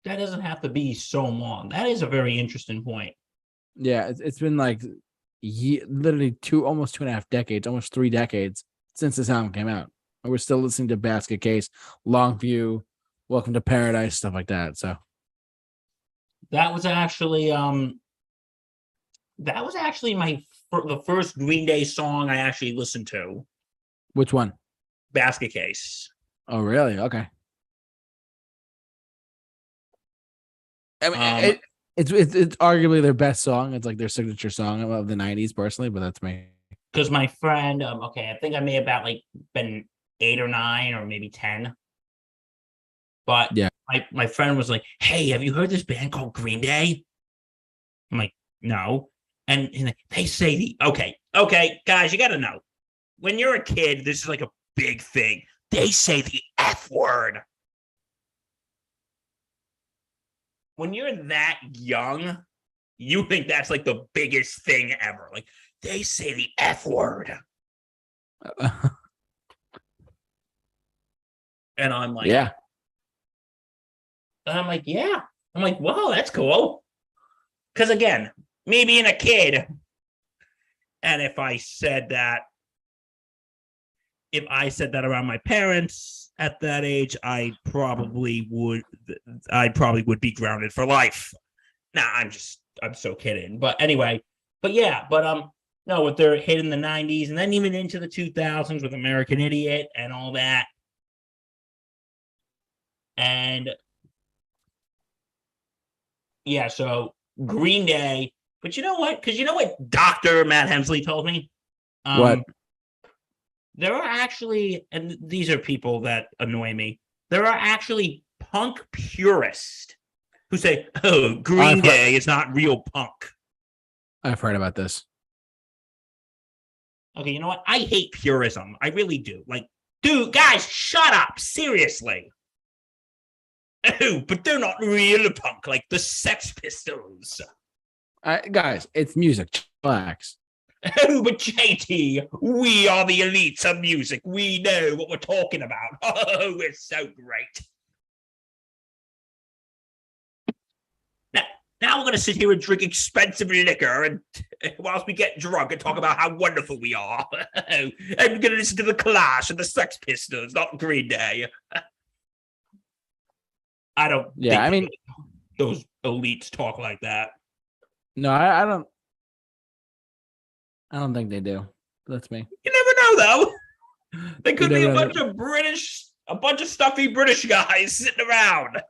That doesn't have to be so long. That is a very interesting point. Yeah, it's been like literally almost 2.5 decades, almost 3 decades since this album came out. And we're still listening to Basket Case, Longview, Welcome to Paradise, stuff like that. So that was actually the first Green Day song I actually listened to. Which one? Basket Case. Oh, really? Okay. I mean, it's arguably their best song. It's like their signature song of the 90s, personally, but that's me. Because my friend, I think I may have about been 8 or 9 or maybe 10. But yeah, my friend was like, hey, have you heard this band called Green Day? I'm like, no. And they say okay, guys, you got to know. When you're a kid, this is like a big thing. They say the F word. When you're that young, you think that's like the biggest thing ever. Like, they say the F word. And I'm like, yeah. And I'm like, yeah. I'm like, wow, that's cool. Because again, me being a kid, and if I said that around my parents at that age, I probably would be grounded for life. Nah, I'm so kidding. But anyway, no, with their hit in the 90s and then even into the 2000s with American Idiot and all that. And Yeah, so Green Day. But you know what? Because you know what Dr. Matt Hemsley told me? What? There are actually, and these are people that annoy me, there are actually punk purists who say, oh, Green Day is not real punk. I've heard about this. Okay, you know what? I hate purism. I really do. Like, dude, guys, shut up. Seriously. Oh, but they're not real punk like the Sex Pistols. Guys, it's music. Relax. Oh, but JT, we are the elites of music. We know what we're talking about. Oh, we're so great. Now we're going to sit here and drink expensive liquor and whilst we get drunk and talk about how wonderful we are. And we're going to listen to the Clash and the Sex Pistols, not Green Day. I don't. Yeah, I mean, those elites talk like that. No, I don't. I don't think they do. That's me. You never know, though. They could be a bunch of stuffy British guys sitting around.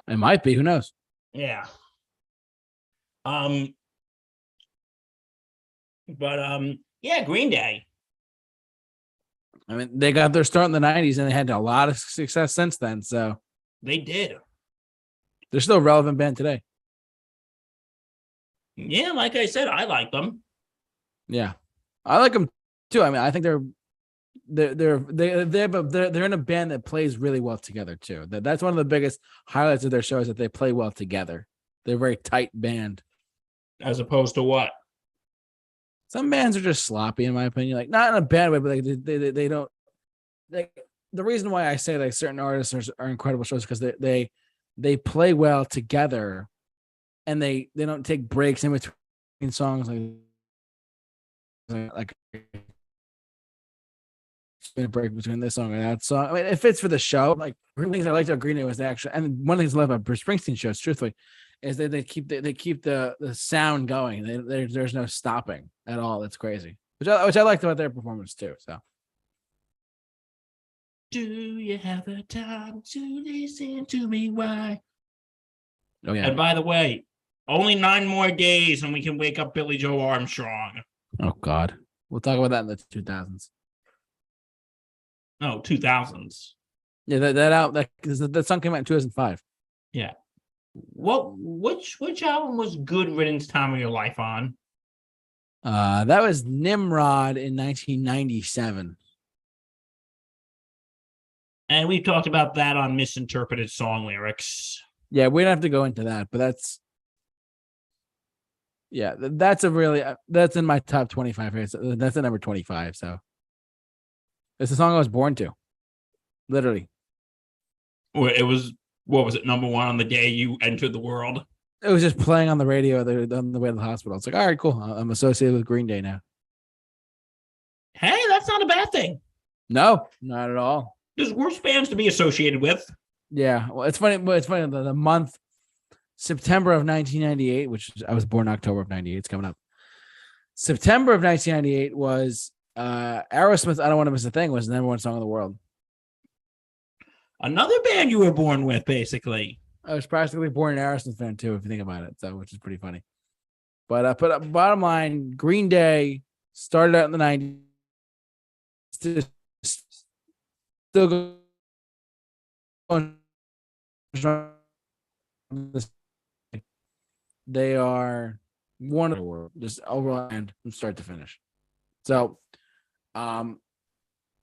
It might be. Who knows? Yeah. Yeah, Green Day. I mean, they got their start in the 90s and they had a lot of success since then. So they did. They're still a relevant band today. Yeah, like I said, I like them. Yeah, I like them too. I mean, I think they're in a band that plays really well together too. That's one of the biggest highlights of their show is that they play well together. They're a very tight band. As opposed to what? Some bands are just sloppy, in my opinion. Like not in a bad way, but like they don't like. The reason why I say like certain artists are incredible shows because they play well together, and they don't take breaks in between songs like a break between this song and that song. I mean, it fits for the show. Like one of the things I liked about Green Day was and one of the things I love about Bruce Springsteen shows, truthfully, is that they keep the sound going. There's no stopping at all. It's crazy, which I liked about their performance too. So, do you have the time to listen to me? Why? Oh yeah. And by the way, only 9 more days and we can wake up Billy Joe Armstrong. Oh God, we'll talk about that in the 2000s. Oh, 2000s. Yeah, that song came out in 2005. Yeah. Which album was Good Riddance Time of Your Life on? That was Nimrod in 1997. And we've talked about that on Misinterpreted Song Lyrics. Yeah, we don't have to go into that, but that's in my top 25 here. That's the number 25. So it's the song I was born to, literally. It was, what was it, number 1 on the day you entered the world? It was just playing on the radio on the way to the hospital. It's like, all right, cool. I'm associated with Green Day now. Hey, that's not a bad thing. No, not at all. There's worse bands to be associated with. Yeah, well, it's funny. The month September of 1998, which I was born October of 98. It's coming up. September of 1998 was Aerosmith. I Don't Want to Miss a Thing was the number 1 song in the world. Another band you were born with, basically. I was practically born an Aerosmith fan too, if you think about it. So, which is pretty funny. But bottom line, Green Day started out in the 90s. Still going. They are one of the world, just overall and from start to finish. So,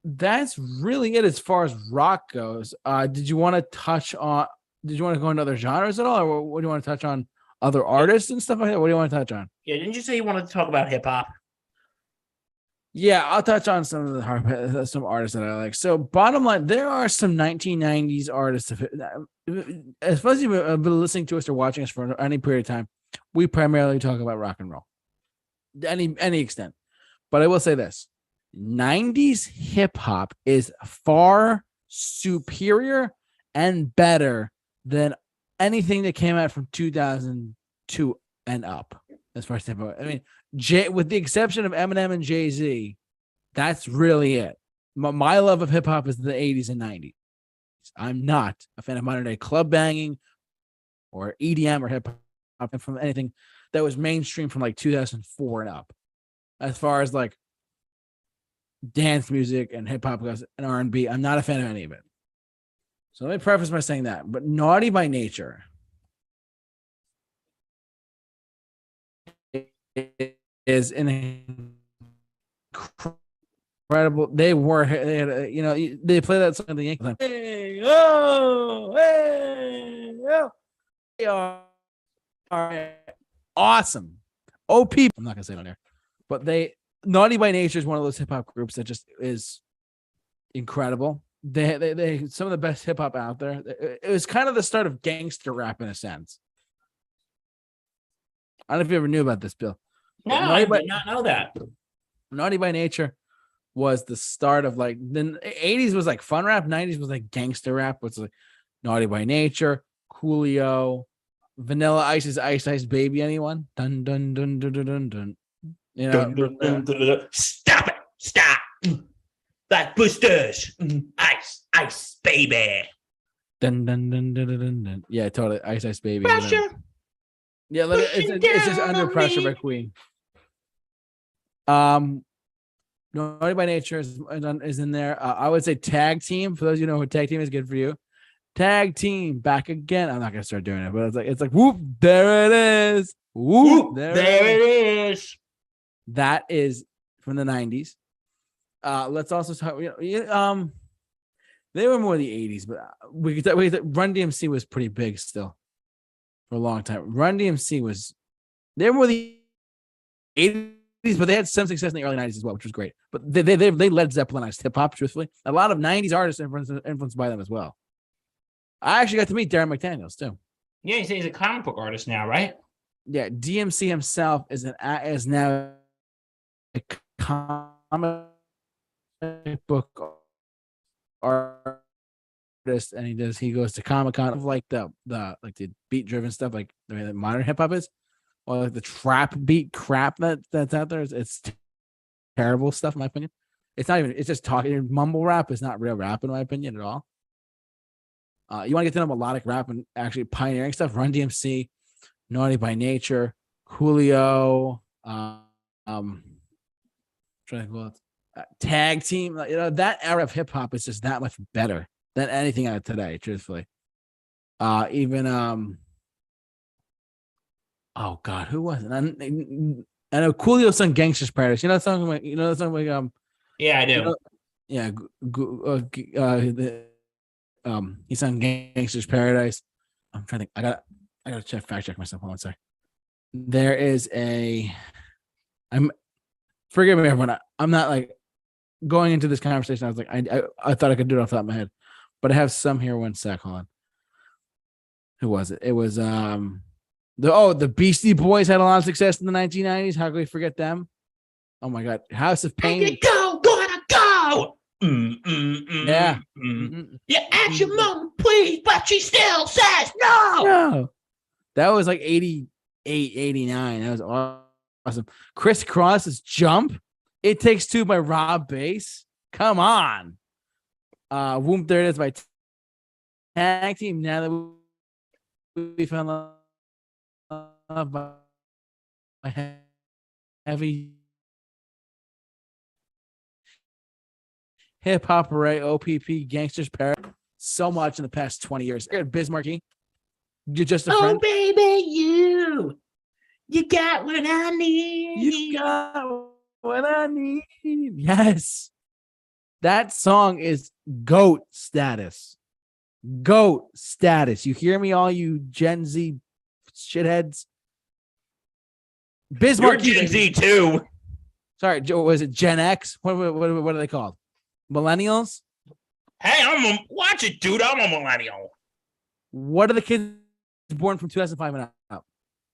that's really it as far as rock goes. Did you want to go into other genres at all, or what do you want to touch on? Other artists and stuff like that? What do you want to touch on? Yeah, didn't you say you wanted to talk about hip hop? Yeah, I'll touch on some of some artists that I like. So, bottom line, there are some 1990s artists. Especially if you've been listening to us or watching us for any period of time, we primarily talk about rock and roll, any extent. But I will say this: 90s hip hop is far superior and better than anything that came out from 2002 and up. As far as hip hop, I mean, with the exception of Eminem and Jay-Z, that's really it. My love of hip hop is the 80s and 90s. I'm not a fan of modern day club banging or EDM or hip hop from anything that was mainstream from like 2004 and up. As far as like dance music and hip hop goes and R&B, I'm not a fan of any of it. So let me preface by saying that. But Naughty by Nature is an incredible. They had, they play that song in the Yankees. Hey, oh, hey, oh. They are awesome. OP. I'm not gonna say it on there, but Naughty by Nature is one of those hip hop groups that just is incredible. They some of the best hip hop out there. It was kind of the start of gangster rap in a sense. I don't know if you ever knew about this, Bill. No, I did not know that. Naughty by Nature was the start of like the 80s was like fun rap, 90s was like gangster rap. It's like Naughty by Nature, Coolio, Vanilla Ice's Ice Ice Baby. Anyone? Dun dun dun dun dun dun dun. Dun, dun, dun, dun, dun. Stop it! Stop! Like boosters, ice, baby. Dun dun dun dun dun dun. Yeah, totally. Ice Ice Baby. Pressure. Yeah, it's just Under Pressure by Queen. Naughty by Nature is in there. I would say Tag Team. For those you know who Tag Team is, good for you. Tag Team back again. I'm not gonna start doing it, but it's like whoop, there it is. Whoop, there it is. That is from the 90s. Let's also talk. They were more the 80s, but we could Run DMC was pretty big still for a long time. Run DMC they were more the 80s, but they had some success in the early 90s as well, which was great. But they Led Zeppelinized hip hop. Truthfully, a lot of 90s artists influenced by them as well. I actually got to meet Darren McDaniels too. Yeah, he's a comic book artist now, right? Yeah, DMC himself is now a comic book artist, and he goes to Comic-Con of like the beat driven stuff, like the way that modern hip hop is, or like the trap beat crap that's out there. It's terrible stuff in my opinion. It's just talking mumble rap. It's not real rap in my opinion at all. You want to get to know melodic rap and actually pioneering stuff. Run DMC, Naughty by Nature, Coolio, Tag Team. That era of hip hop is just that much better than anything out of today. Truthfully, even oh god, who was it? I know Coolio sung "Gangster's Paradise." You know that song? That song like yeah, I do. He sung "Gangster's Paradise." I'm trying to think. I gotta fact check myself. Hold on a sec. There is forgive me, everyone. I'm not like going into this conversation. I was like, I thought I could do it off the top of my head, but I have some here. One sec. Hold on. Who was it? It was the Beastie Boys had a lot of success in the 1990s. How could we forget them? Oh my god, House of Pain. Gonna go. Yeah. You ask your mom, please, but she still says no. No. That was like 88, 89. That was awesome. Criss Cross's Jump. It Takes Two by Rob Bass. Come on. Whoop, there it is by Tag Team. Now that we found love by heavy hip hop array, OPP, Gangsters Paradise. So much in the past 20 years. Bismarcky. You're just a friend. Oh, baby, you got what I need. You got what I need. Yes. That song is GOAT status. GOAT status. You hear me, all you Gen Z shitheads? Bismarck. You're Gen Z too. Sorry, was it Gen X? What are they called? Millennials? Hey, watch it, dude. I'm a millennial. What are the kids born from 2005 and up?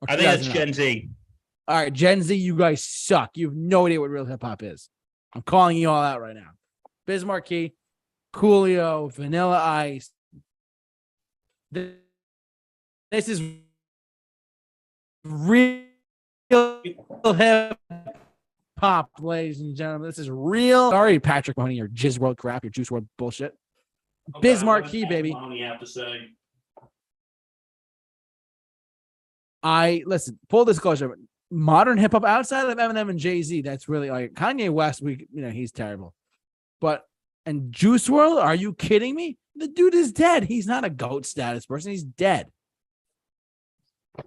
I think that's Gen Z. All right, Gen Z, you guys suck. You have no idea what real hip hop is. I'm calling you all out right now. Bismarcky, Coolio, Vanilla Ice. This is real hip hop, ladies and gentlemen. This is real. Sorry, Patrick Mahoney, your Jizz World crap, your Juice World bullshit. Okay, Bismarcky, baby. Mahoney have to say. listen, full disclosure, modern hip hop outside of Eminem and Jay-Z, that's really like Kanye West, he's terrible. But and Juice WRLD, are you kidding me? The dude is dead. He's not a GOAT status person. He's dead.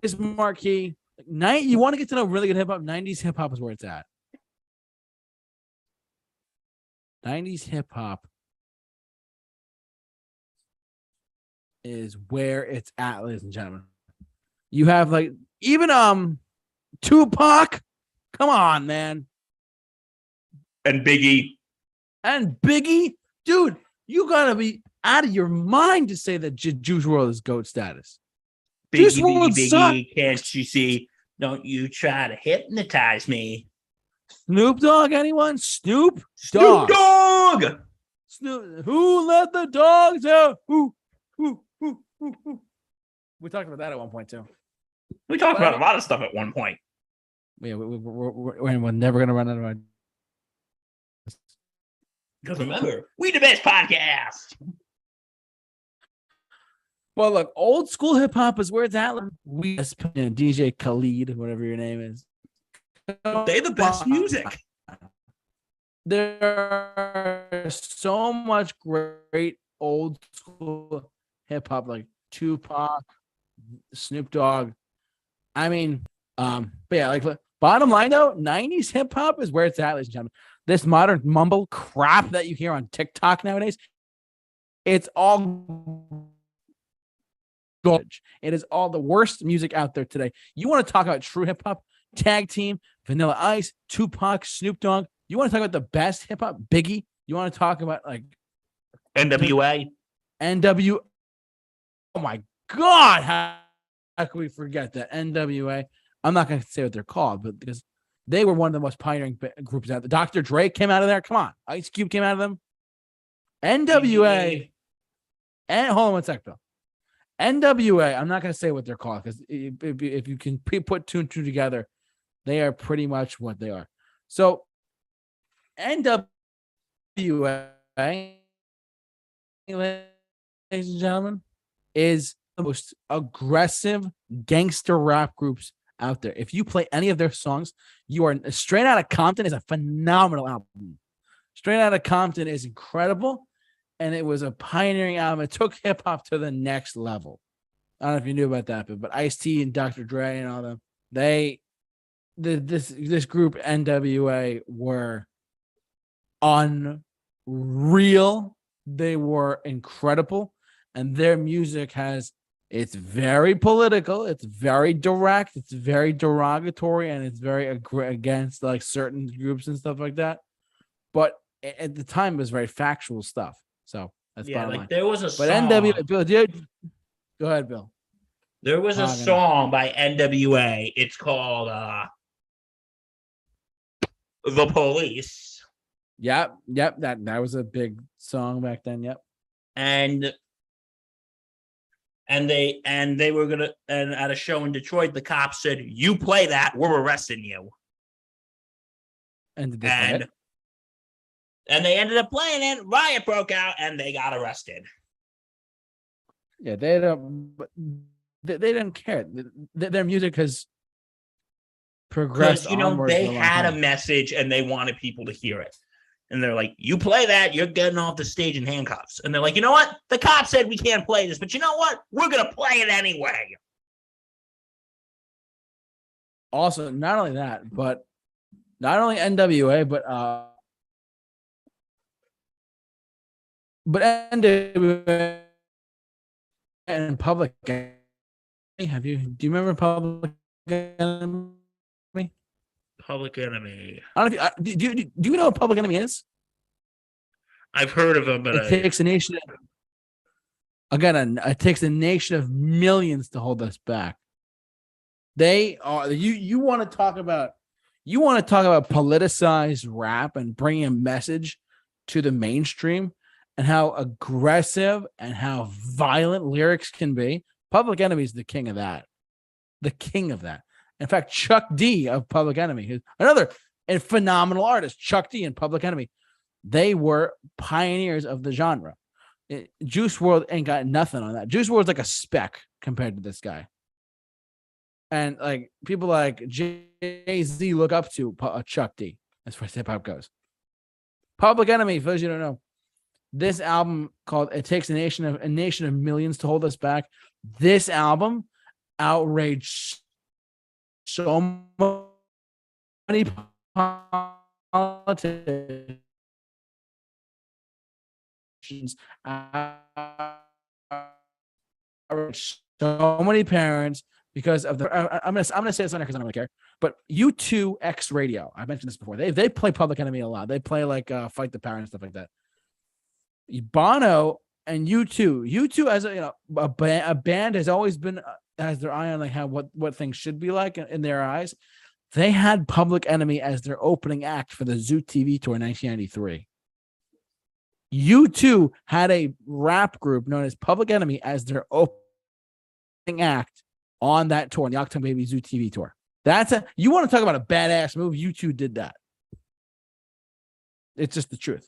This marquee. You want to get to know really good hip hop? 90s hip hop is where it's at. 90s hip hop is where it's at, ladies and gentlemen. You have like even Tupac. Come on, man. And Biggie. Dude, you gotta be out of your mind to say that Juice WRLD is GOAT status. Biggie, can't you see? Don't you try to hypnotize me. Snoop Dogg, anyone? Snoop Dogg. Who let the dogs out? Who. We talked about that at one point too. We talked about a lot of stuff at one point. Yeah, we're never gonna run out of ideas. Because remember, we the best podcast. Well, look, old school hip hop is where it's at. We DJ Khalid, whatever your name is. They the best music. There are so much great old school hip hop like Tupac, Snoop Dogg. I mean, but yeah, like bottom line though, 90s hip hop is where it's at, ladies and gentlemen. This modern mumble crap that you hear on TikTok nowadays, it's all garbage. It is all the worst music out there today. You want to talk about true hip hop? Tag Team, Vanilla Ice, Tupac, Snoop Dogg. You want to talk about the best hip hop? Biggie. You want to talk about like NWA? Oh my God. How can we forget that? NWA. I'm not going to say what they're called, but because they were one of the most pioneering groups out there. Dr. Dre came out of there. Come on. Ice Cube came out of them. NWA. And hold on one sec, Bill. NWA. I'm not going to say what they're called because if you can put two and two together, they are pretty much what they are. So NWA, ladies and gentlemen, is the most aggressive gangster rap groups out there. If you play any of their songs, you are Straight Outta Compton is a phenomenal album. Straight Outta Compton is incredible, and it was a pioneering album. It took hip hop to the next level. I don't know if you knew about that, but Ice-T and Dr. Dre and all them, this group NWA were unreal. They were incredible, and their music it's very political, it's very direct, it's very derogatory, and it's very against like certain groups and stuff like that. But at the time, it was very factual stuff. So that's bottom line. There was a but song. NWA, Bill, dude, go ahead, Bill. There was a song by NWA. It's called "The Police." Yep. That was a big song back then. Yep. And they were gonna, and at a show in Detroit, the cops said, "You play that, we're arresting you." And did they play it? And they ended up playing it. Riot broke out, and they got arrested. Yeah, they didn't care. Their music has progressed. Because they had a message, and they wanted people to hear it. And they're like, "You play that, you're getting off the stage in handcuffs." And they're like, "You know what? The cops said we can't play this, but you know what? We're gonna play it anyway." Also, not only that, but not only NWA, but NWA and Public Enemy. Do you remember Public Enemy? Public Enemy. I don't know if do you know what Public Enemy is? I've heard of them, but it takes a nation. It takes a nation of millions to hold us back. They are. You want to talk about politicized rap and bringing a message to the mainstream and how aggressive and how violent lyrics can be. Public Enemy is the king of that. The king of that. In fact, Chuck D of Public Enemy, who's another phenomenal artist, Chuck D and Public Enemy, they were pioneers of the genre. Juice WRLD ain't got nothing on that. Juice WRLD's like a speck compared to this guy. and like people like Jay-Z look up to Chuck D as far as hip hop goes. Public Enemy, for those you don't know, this album called "It Takes a Nation of Millions to Hold Us Back." This album outraged so many politicians, so many parents because of the. I'm gonna say this on there because I don't really care. But U2 X Radio, I mentioned this before. They play Public Enemy a lot. They play like Fight the Power and stuff like that. Bono and U2 as a band has always been has their eye on like how what things should be like in their eyes. They had Public Enemy as their opening act for the Zoo TV tour in 1993. U2 had a rap group known as Public Enemy as their opening act on that tour, on the October Baby Zoo TV tour. You want to talk about a badass move? U2 did that. It's just the truth.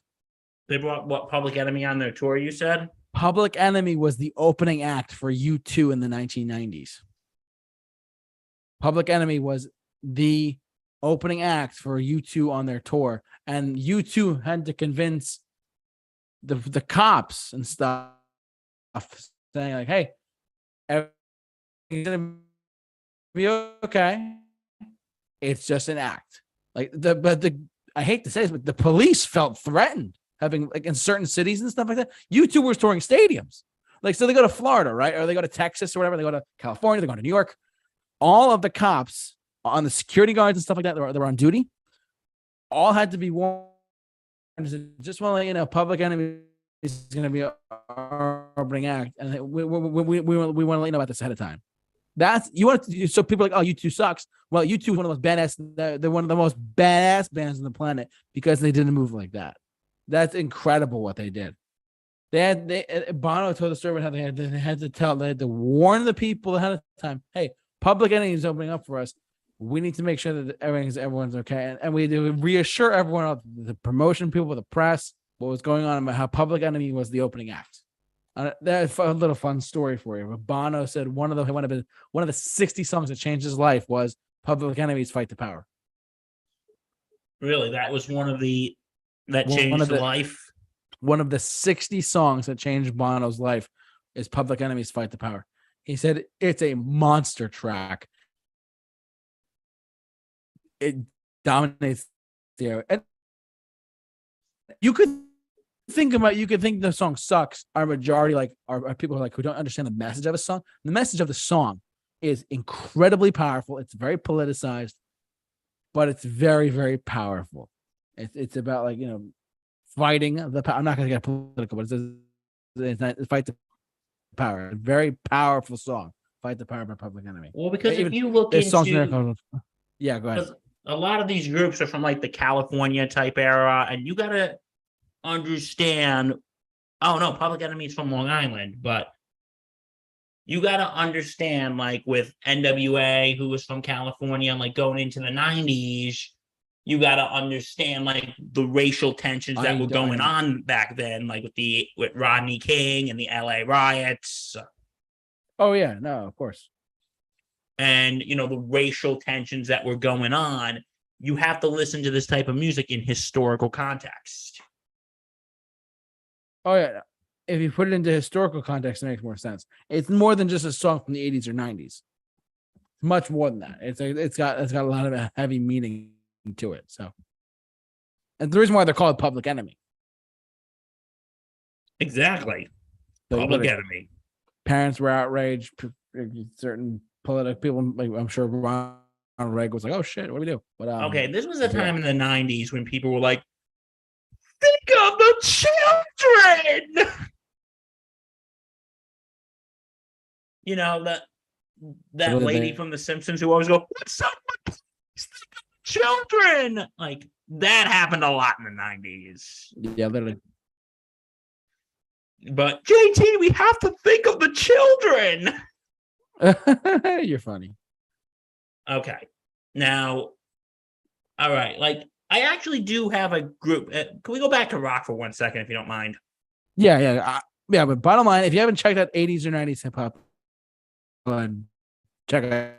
They brought what, Public Enemy on their tour, you said? Public Enemy was the opening act for U2 in the 1990s. Public Enemy was the opening act for U2 on their tour, and U2 had to convince the cops and stuff, saying like, "Hey, everything's gonna be okay. It's just an act." Like I hate to say this, but the police felt threatened, having like in certain cities and stuff like that. U2 was touring stadiums, like so they go to Florida, right, or they go to Texas or whatever. They go to California. They go to New York. All of the cops on the security guards and stuff like that, they were on duty. All had to be warned. Just want to let you know, Public Enemy is going to be our opening act, and we want to let you know about this ahead of time. That's you want to, so people are like, oh, U2 sucks. Well, U2 is one of the most badass. They're one of the most badass bands on the planet because they didn't move like that. That's incredible what they did. Bono told the story about how they had to warn the people ahead of time. Hey, Public Enemy is opening up for us. We need to make sure that everyone's okay, and we do reassure everyone of the promotion people, the press, what was going on about how Public Enemy was the opening act. That's a little fun story for you. But Bono said one of the 60 songs that changed his life was Public Enemy's "Fight the Power." Really, that was one of the that changed his life. One of the 60 songs that changed Bono's life is Public Enemy's "Fight the Power." He said it's a monster track. It dominates the air. And you could think the song sucks. Our majority are people who don't understand the message of a song. The message of the song is incredibly powerful. It's very politicized, but it's very, very powerful. It's about fighting the power. I'm not going to get political, but it's fight the power. A very powerful song. Fight the Power by Public Enemy. Well, because if you look into yeah, go ahead. A lot of these groups are from like the California type era, and you gotta understand. Oh no, Public Enemy is from Long Island, but you gotta understand, like with NWA, who was from California, and like going into the 90s, you gotta understand like the racial tensions that were going on back then, like with Rodney King and the LA riots. Oh yeah, no, of course. And the racial tensions that were going on, you have to listen to this type of music in historical context. Oh yeah, if you put it into historical context, it makes more sense. It's more than just a song from the 80s or 90s. It's much more than that. It's got a lot of heavy meaning to it. So, and the reason why they're called Public Enemy. Exactly, Public Enemy. Parents were outraged. Certain political people, like I'm sure Ronald Reagan was like, "Oh shit, what do we do?" But okay, this was a time in the 90s when people were like, "Think of the children." That lady from The Simpsons who always go, "What's up with children?" Like that happened a lot in the 90s. Yeah, literally. But JT, we have to think of the children. You're funny. Okay. Now, all right. Like, I actually do have a group. Can we go back to rock for 1 second, if you don't mind? Yeah. But bottom line, if you haven't checked out 80s or 90s hip hop, check it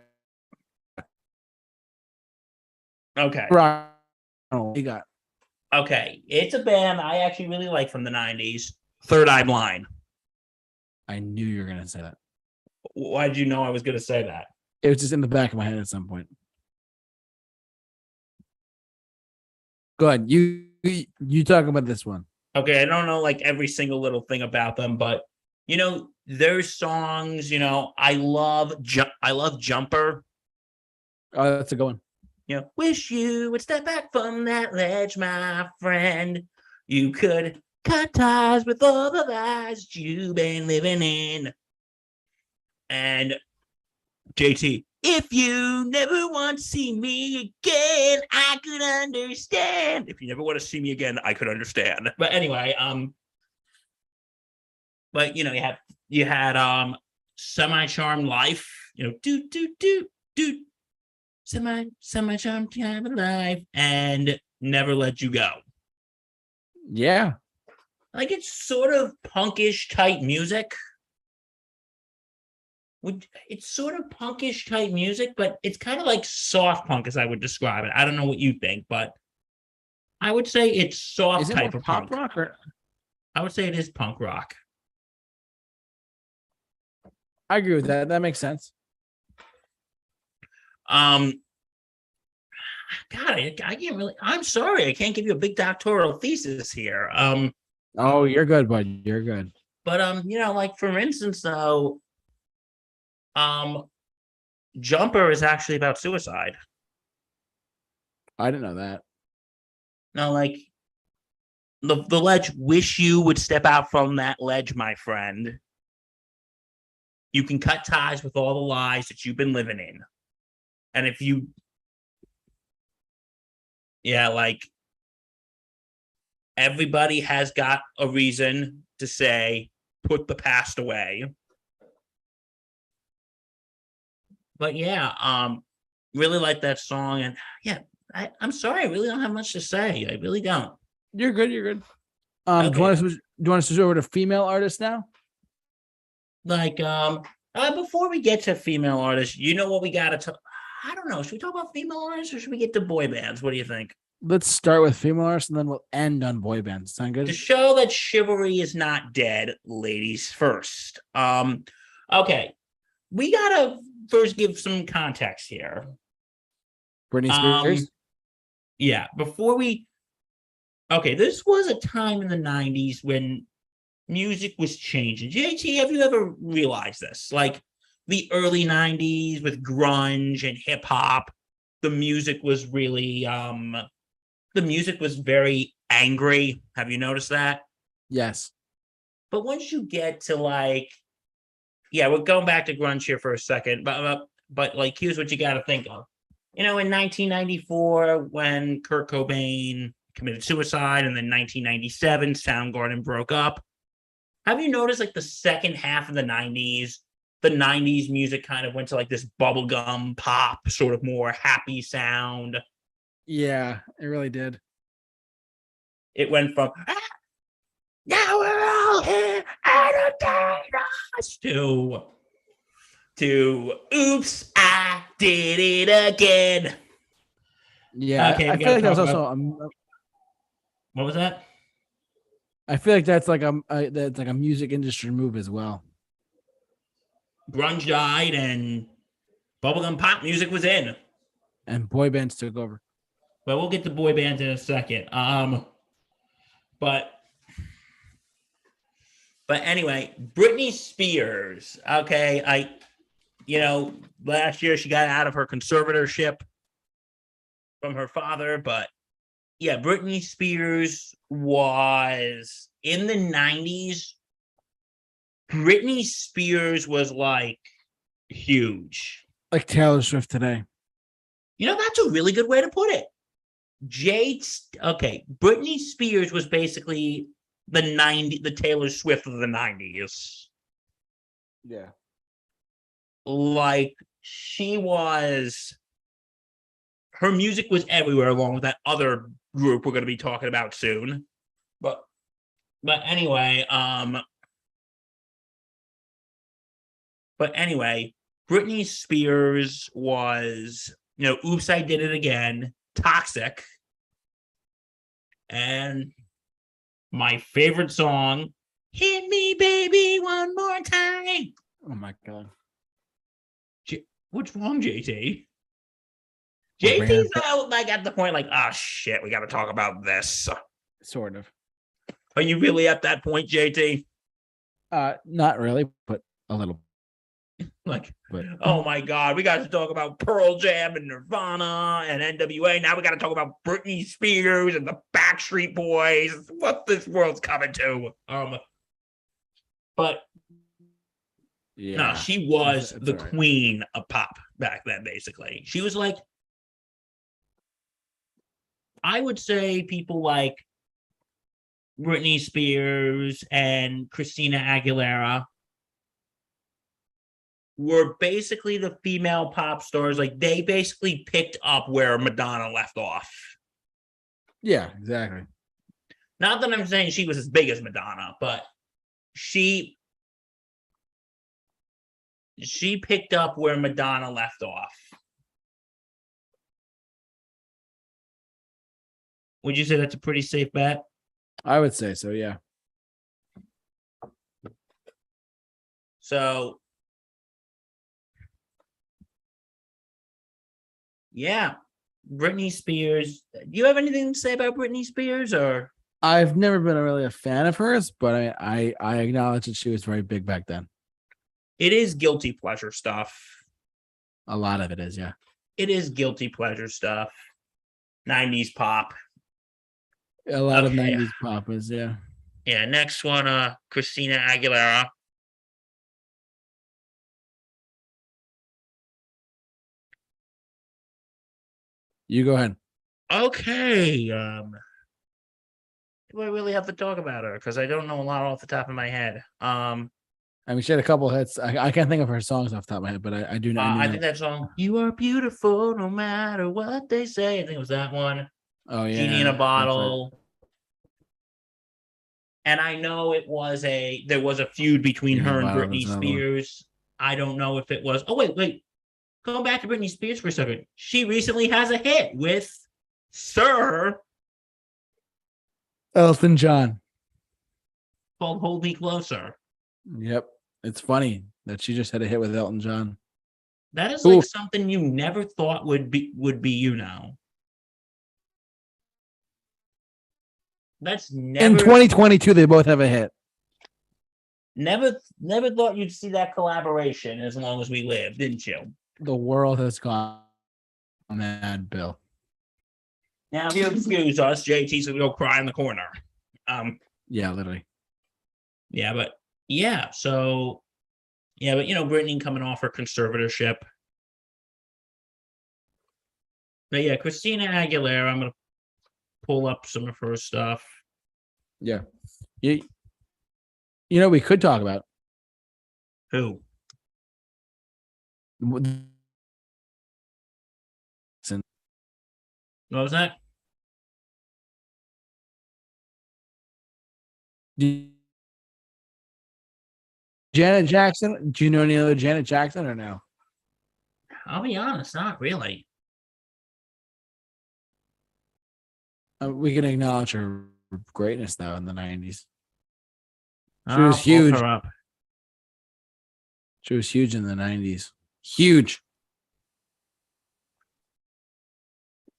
Okay. You got. Okay. It's a band I actually really like from the 90s. Third Eye Blind. I knew you were gonna say that. Why did you know I was going to say that? It was just in the back of my head at some point. Go ahead. You talk about this one. Okay, I don't know like every single little thing about them, but their songs, I love Jumper. Oh, that's a good one. Wish you would step back from that ledge, my friend. You could cut ties with all the lies you've been living in. And JT, if you never want to see me again, I could understand. If you never want to see me again, I could understand. But anyway, but you had Semi Charmed Life, do semi charmed kind of life, and Never Let You Go. Yeah. Like it's sort of punkish type music. It's sort of punkish type music, but it's kind of like soft punk, as I would describe it. I don't know what you think, but I would say it's soft Is it type more of pop punk. rock or? I would say it is punk rock. I agree with that. That makes sense. God, I can't really. I'm sorry, I can't give you a big doctoral thesis here. Oh, you're good, bud. You're good. But like for instance, though, Jumper is actually about suicide. I didn't know that. No, like the ledge. Wish you would step out from that ledge, my friend. You can cut ties with all the lies that you've been living in, and if you, like everybody has got a reason to say, put the past away. But really like that song, and I'm sorry, I really don't have much to say. I really don't. You're good. You're good. Okay. Do you want to switch over to female artists now? Like, before we get to female artists, what we got to talk? I don't know. Should we talk about female artists or should we get to boy bands? What do you think? Let's start with female artists and then we'll end on boy bands. Sound good? To show that chivalry is not dead, ladies first. Okay. We gotta first give some context here. Britney Spears? Yeah, this was a time in the 90s when music was changing. JT, have you ever realized this? Like the early 90s with grunge and hip hop, the music was really very angry. Have you noticed that? Yes. But once you get to we're going back to grunge here for a second, but like here's what you got to think of. In 1994, when Kurt Cobain committed suicide, and then 1997, Soundgarden broke up. Have you noticed like the second half of the 90s music kind of went to like this bubblegum pop, sort of more happy sound? Yeah, it really did. It went from now we're all here, entertain us to oops, I did it again. Yeah, okay, I feel like that was also what was that? I feel like that's like a music industry move as well. Grunge died and bubblegum pop music was in, and boy bands took over. But we'll get to boy bands in a second. But anyway, Britney Spears. Okay, last year she got out of her conservatorship from her father, but yeah, Britney Spears was in the 90s. Britney Spears was like huge. Like Taylor Swift today. That's a really good way to put it. Britney Spears was basically the Taylor Swift of the 90s. Yeah. Like her music was everywhere along with that other group we're going to be talking about soon. But anyway, Britney Spears was, Oops, I Did It Again. Toxic. And my favorite song, Hit Me Baby One More Time. Oh my god. What's wrong, JT? We're bringing JT's like at the point like, oh shit, we got to talk about this. Sort of. Are you really at that point, JT? Not really, but a little. Like, But oh my god, we got to talk about Pearl Jam and Nirvana and NWA. Now we got to talk about Britney Spears and the Backstreet Boys. What this world's coming to. But yeah, no, she was it's the all right. queen of pop back then. Basically, she was like, I would say people like Britney Spears and Christina Aguilera were basically the female pop stars. Like they basically picked up where Madonna left off. Yeah, exactly. Not that I'm saying she was as big as Madonna, but she picked up where Madonna left off. Would you say that's a pretty safe bet? I would say so, yeah. So, yeah, Britney Spears. Do you have anything to say about Britney Spears, or? I've never been really a fan of hers, but I acknowledge that she was very big back then. It is guilty pleasure stuff. A lot of it is, yeah. It is guilty pleasure stuff. 90s pop. A lot of 90s pop is, yeah. Yeah, next one, Christina Aguilera. You go ahead. Okay. Do I really have to talk about her? Because I don't know a lot off the top of my head. I mean, she had a couple hits. I can't think of her songs off the top of my head, but I do know. I think that song, You Are Beautiful No Matter What They Say. I think it was that one. Oh, yeah. Genie in a Bottle. And I know there was a feud between her and Britney Spears. I don't know if it was. Oh, wait. Going back to Britney Spears for a second. She recently has a hit with Sir Elton John. Called Hold Me Closer. Yep. It's funny that she just had a hit with Elton John. That is like something you never thought would be you now. That's never in 2022. They both have a hit. Never thought you'd see that collaboration as long as we live, didn't you? The world has gone mad, Bill. Now, if you excuse us, JT's gonna go cry in the corner. Yeah, literally. Yeah, but Britney coming off her conservatorship. But yeah, Christina Aguilera, I'm gonna pull up some of her stuff. Yeah. You know, we could talk about who? What was that? Janet Jackson? Do you know any other Janet Jackson or no? I'll be honest, not really. We can acknowledge her greatness though in the 90s. She was huge. She was huge in the 90s. Huge.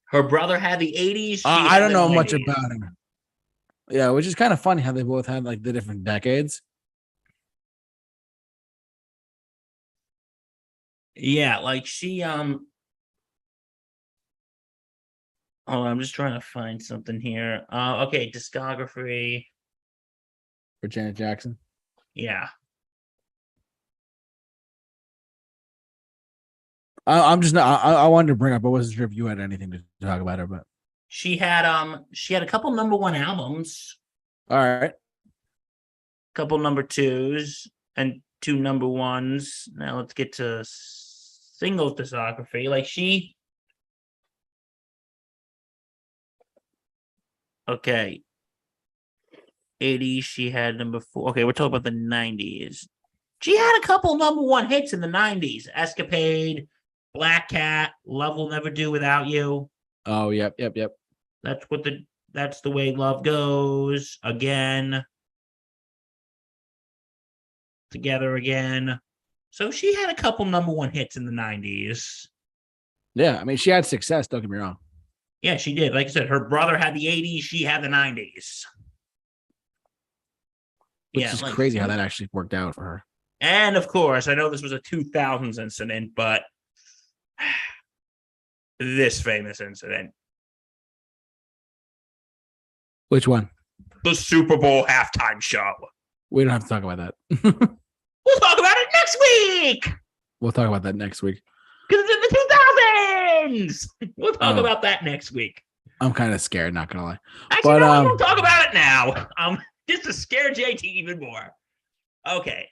Her brother had the 80s. I don't know much about her. Yeah, which is kind of funny how they both had like the different decades. Yeah, like she Oh, I'm just trying to find something here. Okay, discography For Janet Jackson. Yeah. I'm just not. I wanted to bring up. I wasn't sure if you had anything to talk about her, but she had a couple #1 albums. All right. Couple #2s and 2 #1s. Now let's get to singles discography. Like she. Okay. 80s, she had #4. Okay, we're talking about the 90s. She had a couple #1 hits in the 90s. Escapade, Black Cat, Love Will Never Do Without You. Oh, yep. That's the way love goes. Again. Together again. So she had a couple number one hits in the 90s. Yeah, I mean, she had success, don't get me wrong. Yeah, she did. Like I said, her brother had the 80s, she had the 90s. Which is crazy how that actually worked out for her. And of course, I know this was a 2000s incident, but this famous incident. Which one? The Super Bowl halftime show. We don't have to talk about that. We'll talk about it next week. We'll talk about that next week. Because it's in the 2000s. We'll talk about that next week. I'm kind of scared, not going to lie. Actually, no, we'll talk about it now. Just to scare JT even more. Okay.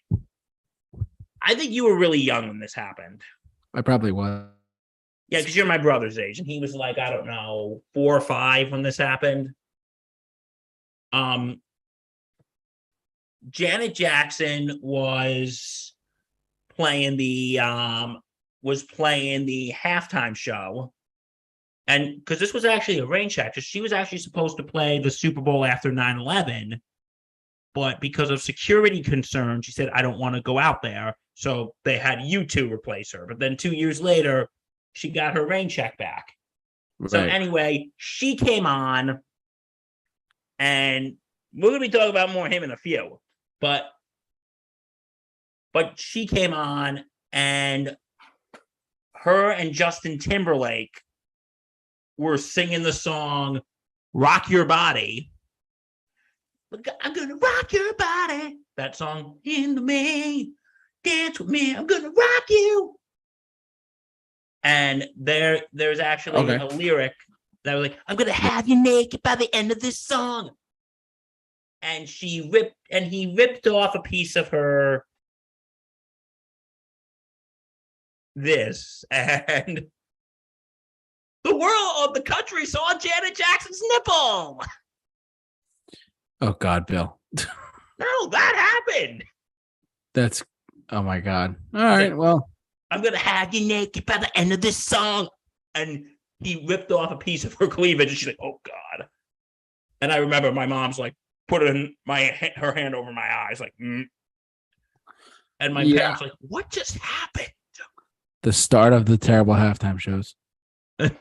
I think you were really young when this happened. I probably was. Yeah, because you're my brother's age, and he was like, I don't know, 4 or 5 when this happened. Janet Jackson was playing the halftime show, and because this was actually a rain check, she was actually supposed to play the Super Bowl after 9/11, but because of security concerns, she said, I don't want to go out there. So they had U2 replace her. But then 2 years later, she got her rain check back. Right. So anyway, she came on, and we're going to be talking about more him in a few. But she came on, and her and Justin Timberlake were singing the song Rock Your Body. I'm going to rock your body. That song, into me, dance with me, I'm going to rock you. And there's actually a lyric that was like, I'm going to have you naked by the end of this song. And he ripped off a piece of her and the country saw Janet Jackson's nipple. Oh God, Bill. No, that happened. Oh my God. All right, well. I'm going to have you naked by the end of this song. And he ripped off a piece of her cleavage, and she's like, oh God. And I remember my mom's like, put her hand over my eyes, like, And my parents like, what just happened? The start of the terrible halftime shows. And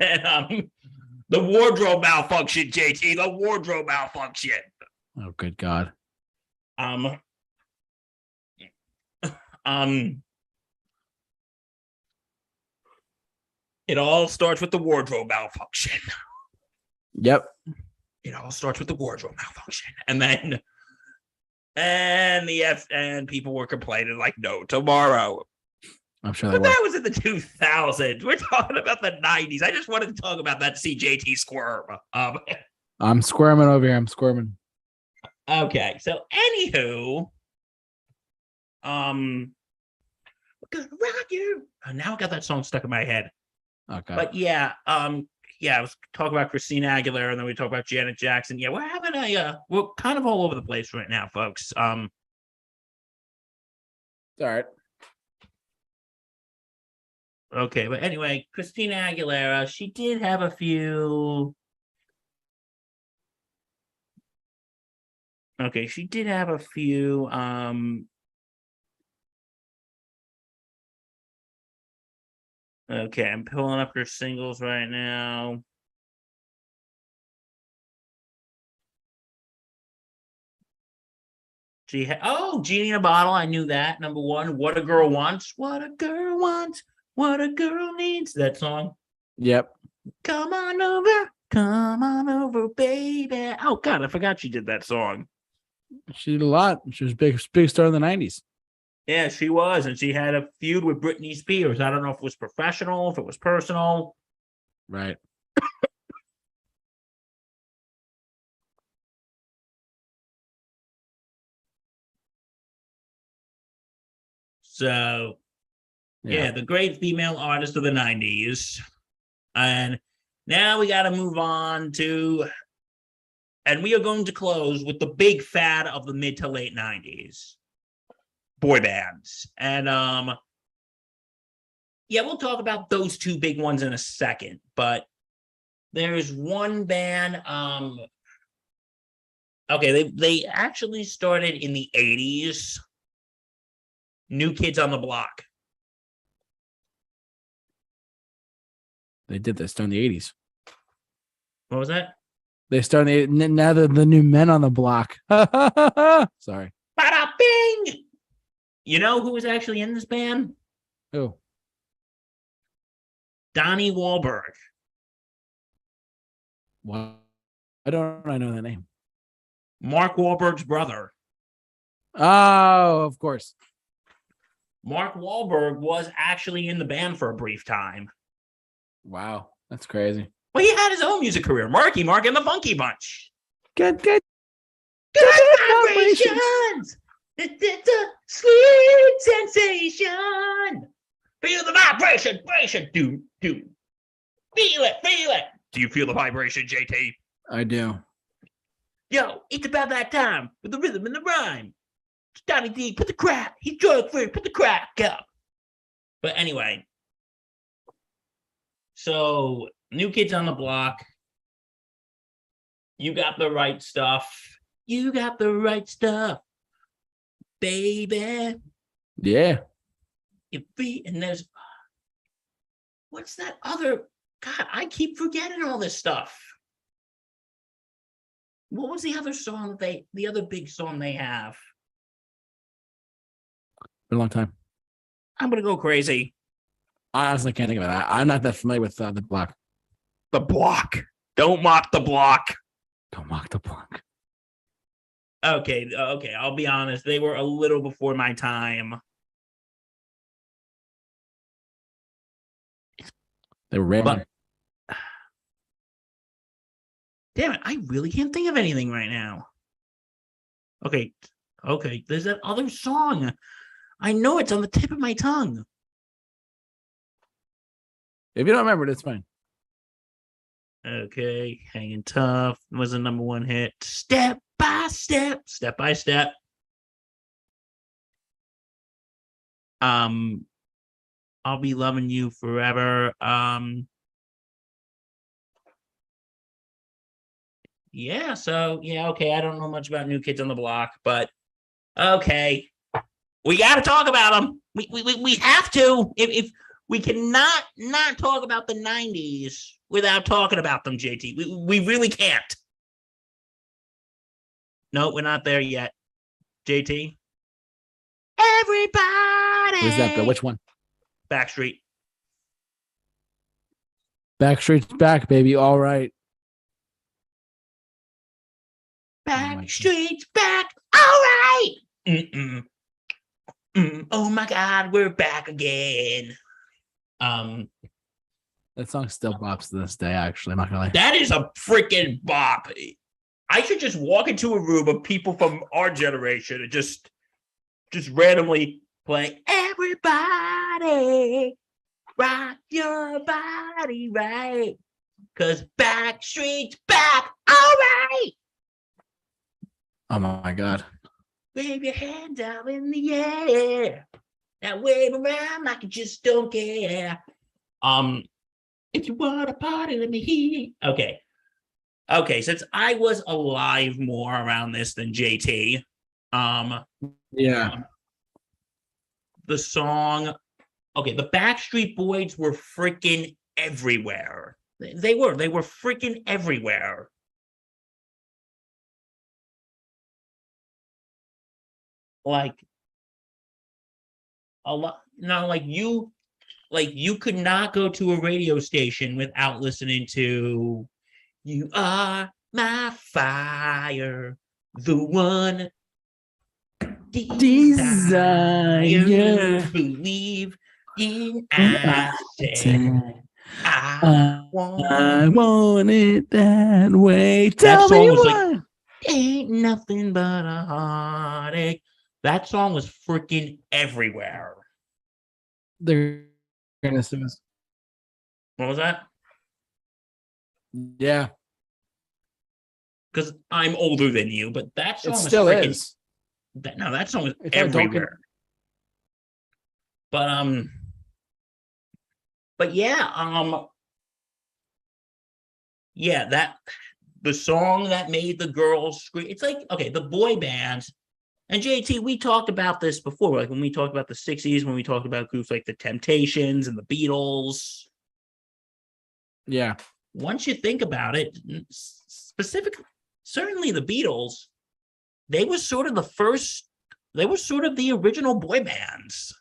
then the wardrobe malfunction, JT, the wardrobe malfunction. Oh, good God. It all starts with the wardrobe malfunction. Yep. It all starts with the wardrobe malfunction. And then and people were complaining like no tomorrow. I'm sure that was in the 2000s. We're talking about the 90s. I just wanted to talk about that CJT squirm. I'm squirming over here. I'm squirming. Okay, so anywho, we're gonna rock you. Now I got that song stuck in my head. Okay. But I was talking about Christina Aguilera, and then we talk about Janet Jackson. Yeah, we're having we're kind of all over the place right now, folks. All right. Okay, but anyway, Christina Aguilera, she did have a few. Okay, she did have a few. Okay, I'm pulling up her singles right now. Genie in a Bottle. I knew that. Number 1, What a Girl Wants. What a girl wants. What a girl needs. That song. Yep. Come on over, baby. Oh God, I forgot she did that song. She did a lot. She was big star in the 90s. Yeah, she was, and she had a feud with Britney Spears. I don't know if it was professional, if it was personal. Right. So, the great female artist of the 90s. And now we got to move on to, and we are going to close with the big fad of the mid to late 90s. Boy bands. And we'll talk about those two big ones in a second, but There's one band. Okay, they actually started in the 80s. New Kids on the Block. They did this during the 80s. What was that? They started now they're the new men on the block. Sorry. Bada bing! You know who was actually in this band? Who? Donnie Wahlberg. Why don't I know that name? Mark Wahlberg's brother. Oh, of course. Mark Wahlberg was actually in the band for a brief time. Wow, that's crazy. But he had his own music career. Marky Mark and the Funky Bunch. Good vibrations. It's a sweet sensation. Feel the vibration. Do. Feel it. Do you feel the vibration, JT? I do. Yo, it's about that time with the rhythm and the rhyme. Donnie D, put the crack. He's drug free. Put the crack up. But anyway. So, New Kids on the Block. You got the right stuff. You got the right stuff, baby. Yeah. And there's, what's that other? God, I keep forgetting all this stuff. What was the other song the other big song they have? Been a long time. I'm gonna go crazy. I honestly can't think of that. I'm not that familiar with the block. The Block. Don't mock the Block. Don't mock the block. Okay. I'll be honest. They were a little before my time. They were random. Damn it, I really can't think of anything right now. Okay, there's that other song. I know it's on the tip of my tongue. If you don't remember it, it's fine. Okay, Hanging Tough was the number one hit. Step by step. I'll Be Loving You Forever. Okay. I don't know much about New Kids on the Block, but okay. We got to talk about them. We have to. If we cannot not talk about the 90s without talking about them, JT. We really can't. No, we're not there yet. JT. Everybody. Who's that, Bill? Which one? Backstreet. Backstreet's back, baby. All right. Backstreet's back. All right. Oh my God, we're back again. That song still bops to this day, actually. I'm not gonna lie. That is a freaking bop. I should just walk into a room of people from our generation and just randomly play Everybody Rock Your Body Right. Cause Backstreet's back. All right. Oh my God. Wave your hands out in the air. Now wave around like you just don't care. If you want to party, let me hear. Okay. Since I was alive more around this than JT, yeah, the song. Okay, the Backstreet Boys were freaking everywhere. They were freaking everywhere. Like a lot. Now, you could not go to a radio station without listening to "You Are My Fire," the one desire, believe in I said, I want it that way. Tell me why. Ain't nothing but a heartache. That song was freaking everywhere. They're gonna sue us. What was that? Yeah. Because I'm older than you, but that song still freaking, is. That song was everywhere. But yeah, yeah, that the song that made the girls scream. It's like, okay, the boy bands. And JT, we talked about this before, like when we talked about the 60s, when we talked about groups like the Temptations and the Beatles. Yeah. Once you think about it, specifically, certainly the Beatles, they were sort of the first, they were sort of the original boy bands.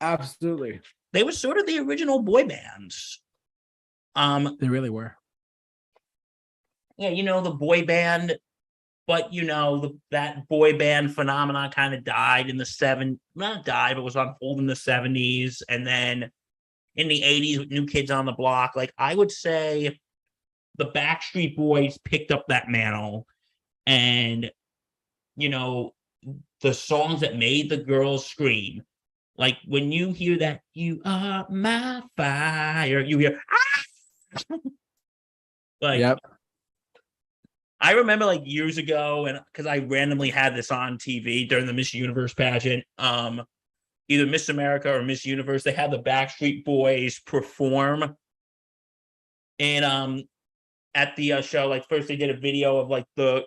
Absolutely. They were sort of the original boy bands. They really were. Yeah, the boy band, but that boy band phenomenon kind of died in the not died, but was on hold in the 70s. And then in the 80s with New Kids on the Block, like I would say the Backstreet Boys picked up that mantle. And, the songs that made the girls scream, like when you hear that, you are my fire, you hear, ah! Like, yep. I remember like years ago, and because I randomly had this on TV during the Miss Universe pageant, either Miss America or Miss Universe, they had the Backstreet Boys perform. And at the show, like first they did a video of like the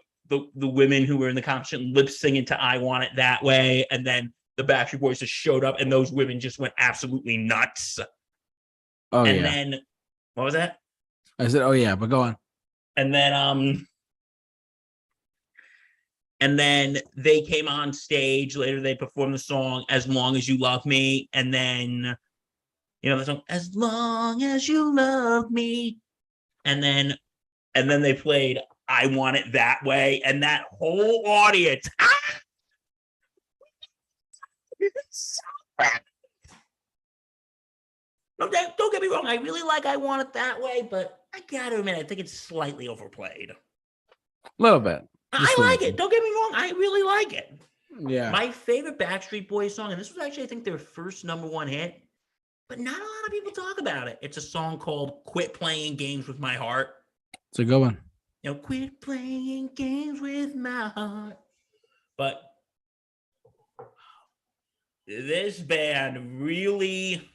women who were in the competition lip singing to "I Want It That Way," and then the Backstreet Boys just showed up, and those women just went absolutely nuts. Oh and yeah. then what was that? I said, oh yeah, but go on. And then they came on stage later. They performed the song "As Long as You Love Me," and then the song "As Long as You Love Me," and then they played "I Want It That Way," and that whole audience. Don't get me wrong. I really like "I Want It That Way," but I gotta admit, I think it's slightly overplayed. A little bit. I like it. Don't get me wrong. I really like it. Yeah. My favorite Backstreet Boys song, and this was actually, I think, their first #1 hit, but not a lot of people talk about it. It's a song called "Quit Playing Games with My Heart." It's a good one. Quit playing games with my heart. But this band really,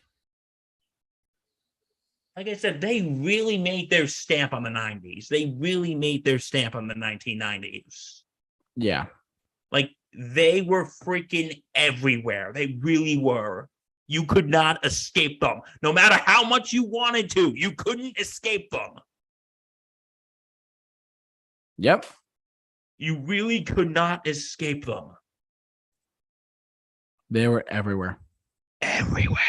like I said, they really made their stamp on the 90s. They really made their stamp on the 1990s. Yeah. Like, they were freaking everywhere. They really were. You could not escape them. No matter how much you wanted to, you couldn't escape them. Yep. You really could not escape them. They were everywhere. Everywhere.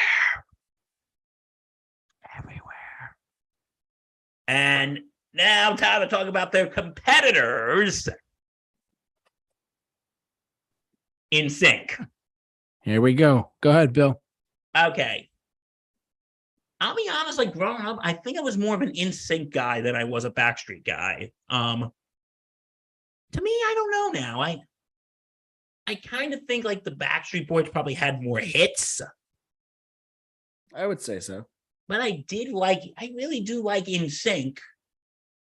And now time to talk about their competitors. NSYNC. Here we go. Go ahead, Bill. Okay. I'll be honest, like growing up, I think I was more of an NSYNC guy than I was a Backstreet guy. To me, I don't know now. I kind of think like the Backstreet Boys probably had more hits. I would say so. But I really do like NSYNC.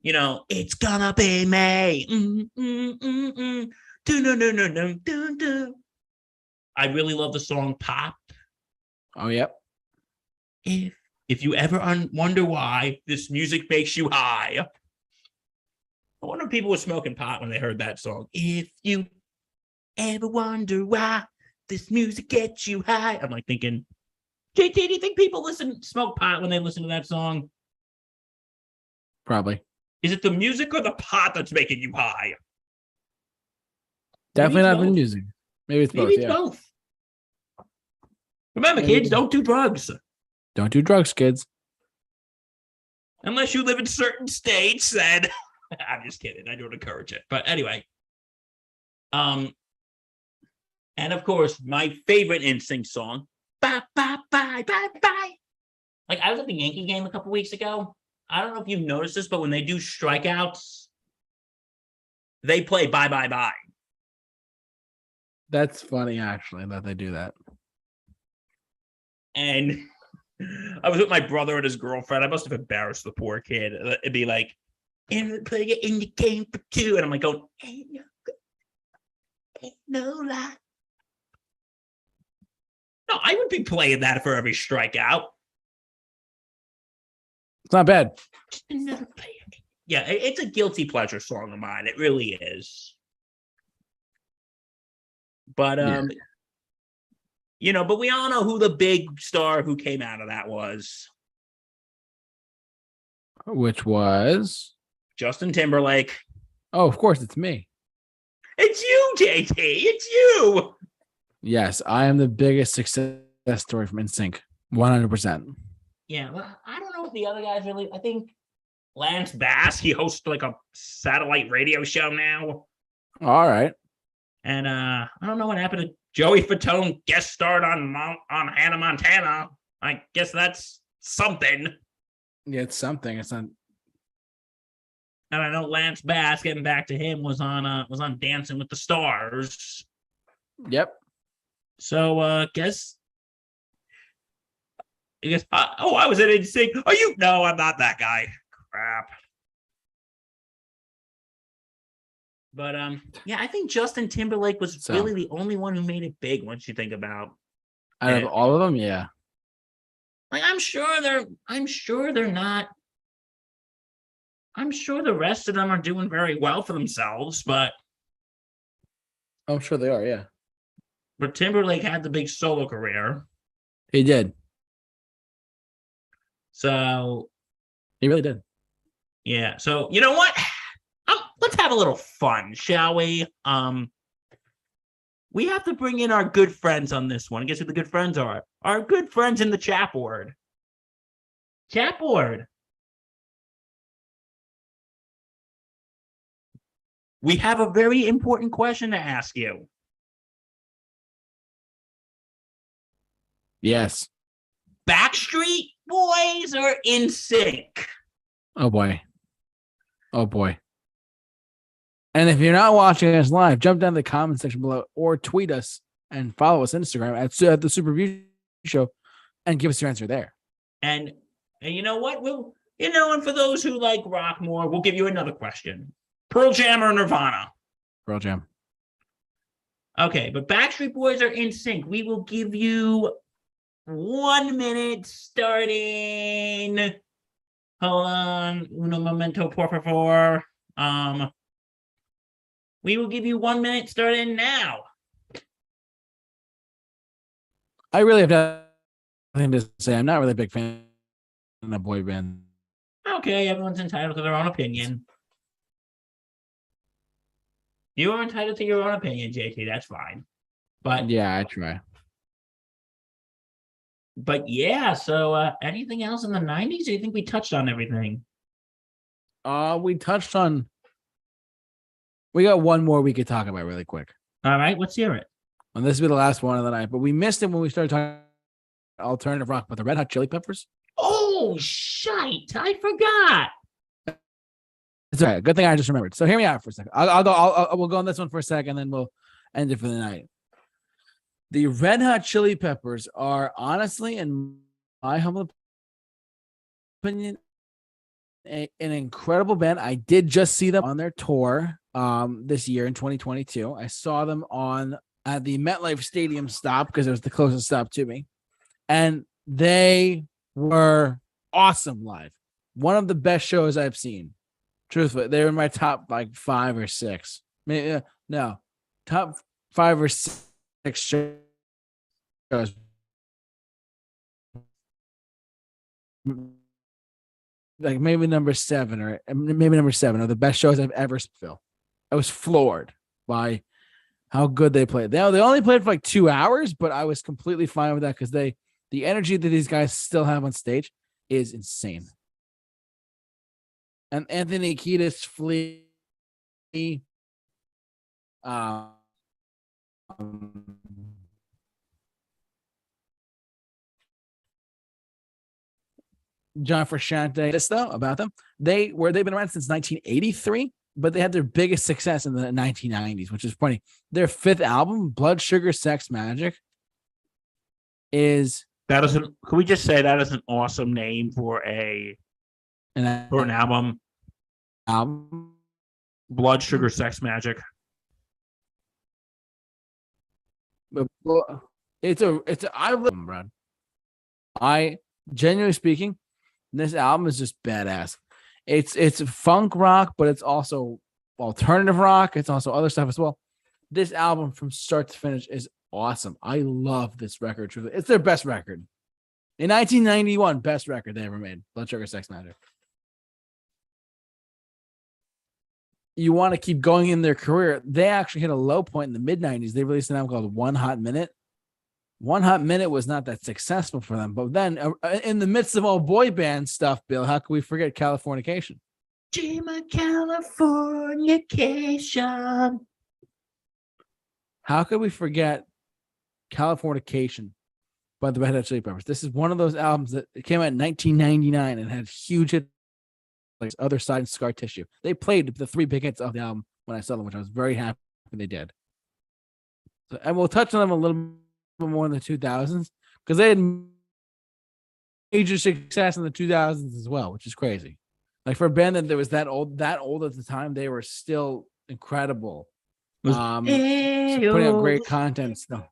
It's gonna be May. I really love the song "Pop." Oh, yep. If you ever wonder why this music makes you high, I wonder if people were smoking pot when they heard that song. If you ever wonder why this music gets you high, I'm like thinking, JT, do you think people smoke pot when they listen to that song? Probably. Is it the music or the pot that's making you high? Definitely not the music. Maybe it's both. Maybe it's both. Remember, kids, don't do drugs. Don't do drugs, kids. Unless you live in certain states, then I'm just kidding. I don't encourage it. But anyway. And of course, my favorite NSYNC song, "Bye, bye, bye, bye, bye." Like, I was at the Yankee game a couple weeks ago. I don't know if you've noticed this, but when they do strikeouts, they play "Bye, bye, bye." That's funny, actually, that they do that. And I was with my brother and his girlfriend. I must have embarrassed the poor kid. It'd be like, "And play it in the game for two." And I'm like going, ain't no lie. No, I would be playing that for every strikeout. It's not bad. Just another pig. Yeah, it's a guilty pleasure song of mine. It really is. But but we all know who the big star who came out of that was. Which was Justin Timberlake. Oh, of course, it's me. It's you, JT. It's you. Yes, I am the biggest success story from NSYNC. 100%. Yeah, well, I don't know if the other guys really. I think Lance Bass, he hosts like a satellite radio show now. All right. And I don't know what happened to Joey Fatone guest starred on Hannah Montana. I guess that's something. Yeah, it's something. It's not. And I know Lance Bass, getting back to him, was on Dancing with the Stars. Yep. So I guess I was in NSYNC. Are you? No, I'm not that guy. Crap. But yeah, I think Justin Timberlake was really the only one who made it big. Once you think about out of all of them, yeah. Like I'm sure they're not. I'm sure the rest of them are doing very well for themselves, but I'm sure they are, yeah. But Timberlake had the big solo career. He did. So he really did. Yeah. So you know what? Let's have a little fun, shall we? We have to bring in our good friends on this one. Guess who the good friends are? Our good friends in the chat board. Chat board. We have a very important question to ask you. Yes. Backstreet Boys or NSYNC? Oh boy. Oh boy. And if you're not watching us live, jump down to the comment section below or tweet us and follow us on Instagram at the Super Review Show and give us your answer there. And you know what? And for those who like rock more, we'll give you another question. Pearl Jam or Nirvana? Pearl Jam. Okay, but Backstreet Boys are NSYNC. We will give you 1 minute starting. Hold on. Uno momento, por favor. We will give you 1 minute starting now. I really have nothing to say. I'm not really a big fan of a boy band. Okay, everyone's entitled to their own opinion. You are entitled to your own opinion, JT. That's fine. But yeah, I try. But yeah, so anything else in the 90s? Or do you think we touched on everything? We touched on. We got one more we could talk about really quick. All right, let's hear it. And this will be the last one of the night, but we missed it when we started talking alternative rock, but the Red Hot Chili Peppers. Oh, shite. I forgot. It's all right. Good thing I just remembered. So hear me out for a second. We'll go on this one for a second, then we'll end it for the night. The Red Hot Chili Peppers are honestly, in my humble opinion, an incredible band. I did just see them on their tour this year in 2022. I saw them at the MetLife Stadium stop because it was the closest stop to me. And they were awesome live. One of the best shows I've seen. Truthfully, they were in my top like 5 or 6. Maybe no, top 5 or 6 shows. Like maybe number 7 or the best shows I've ever filled. I was floored by how good they played. They only played for like 2 hours, but I was completely fine with that because the energy that these guys still have on stage is insane. And Anthony Kiedis, Flea, John Frusciante. This though about them, they've been around since 1983, but they had their biggest success in the 1990s, which is funny. Their 5th album, Blood Sugar Sex Magic, is that is an. Can we just say that is an awesome name for an album? Blood Sugar Sex Magic. It's I love them, Brad. I genuinely speaking, This album is just badass. It's funk rock, but it's also alternative rock. It's also other stuff as well. This album from start to finish is awesome. I love this record. Truly, it's their best record in 1991. Best record they ever made. Blood Sugar Sex Magic. You want to keep going in their career. They actually hit a low point in the mid 90s. They released an album called One Hot Minute. One Hot Minute was not that successful for them. But then in the midst of all boy band stuff, Bill, how can we forget Californication? Californication. How could we forget Californication by the Red Hot Chili Peppers? This is one of those albums that came out in 1999 and had huge hits like Other Side and Scar Tissue. They played the 3 big hits of the album when I saw them, which I was very happy they did. So, and we'll touch on them a little bit more in the 2000s because they had major success in the 2000s as well, which is crazy. Like for a band that was that old at the time, they were still incredible. Putting out great content stuff.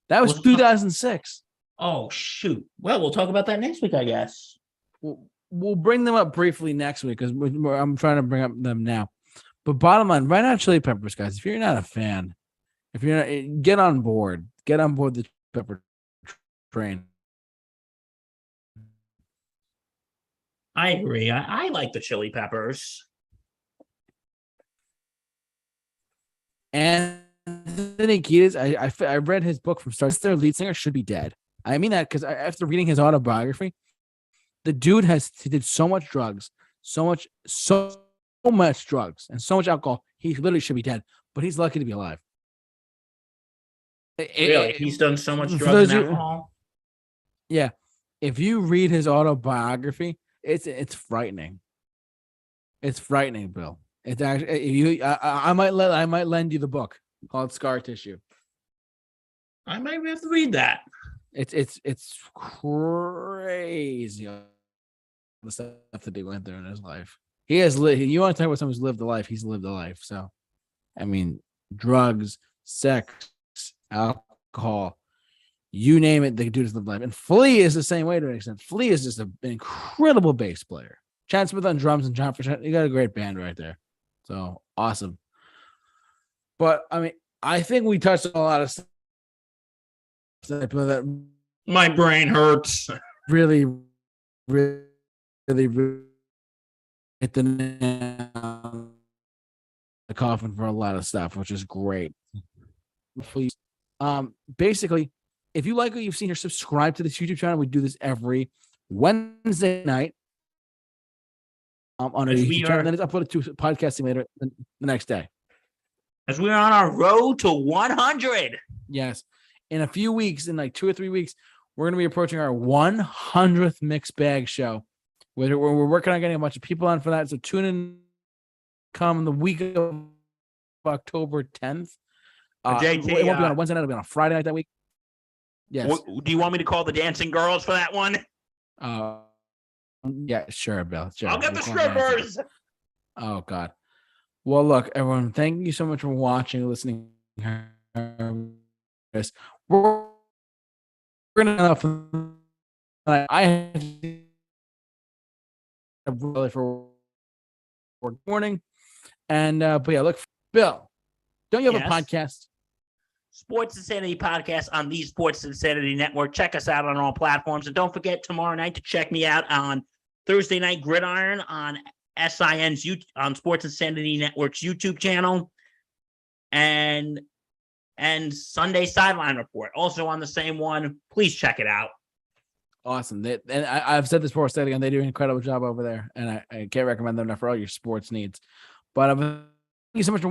That was 2006. Oh shoot! Well, we'll talk about that next week, I guess. We'll bring them up briefly next week because I'm trying to bring up them now. But bottom line, Red Hot Chili Peppers, guys. If you're not a fan, if you're not, get on board the Pepper train. I agree. I like the Chili Peppers. Anthony Kiedis, I read his book from start. Their lead singer should be dead. I mean that because after reading his autobiography, the dude he did so much drugs, so much drugs, and so much alcohol. He literally should be dead, but he's lucky to be alive. Really, he's done so much drugs and alcohol. Yeah, if you read his autobiography, it's frightening. It's frightening, Bill. It's actually I might lend you the book called Scar Tissue. I might have to read that. It's crazy the stuff that he went through in his life. He has lived. You want to talk about someone who's lived a life? He's lived a life. So, I mean, drugs, sex, alcohol, you name it, the dude has lived life. And Flea is the same way to an extent. Flea is just an incredible bass player. Chad Smith on drums and John Frusciante. You got a great band right there. So awesome. But I mean, I think we touched on a lot of stuff that my brain hurts. Really hit the nail on the coffin for a lot of stuff, which is great. Basically, if you like what you've seen here, subscribe to this YouTube channel. We do this every Wednesday night on our YouTube channel, and then it's uploaded to podcasting later the next day. As we're on our road to 100. Yes. In a few weeks, in like 2 or 3 weeks, we're going to be approaching our 100th Mixed Bag show. We're working on getting a bunch of people on for that. So tune in, come the week of October 10th. JT, it won't be on a Wednesday night. It'll be on a Friday night that week. Yes. Do you want me to call the dancing girls for that one? Yeah, sure, Bill. Sure. I'll get the strippers. Oh, God. Well, look, everyone, thank you so much for watching, listening. We're going to I have really for morning. And but yeah, look, Bill, don't you have a podcast? Sports Insanity Podcast on the Sports Insanity Network. Check us out on all platforms. And don't forget tomorrow night to check me out on Thursday Night Gridiron on SIN's on Sports Insanity Network's YouTube channel. And Sunday Sideline Report, also on the same one. Please check it out. Awesome. And I've said this before, say it again, they do an incredible job over there. And I can't recommend them enough for all your sports needs. But thank you so much for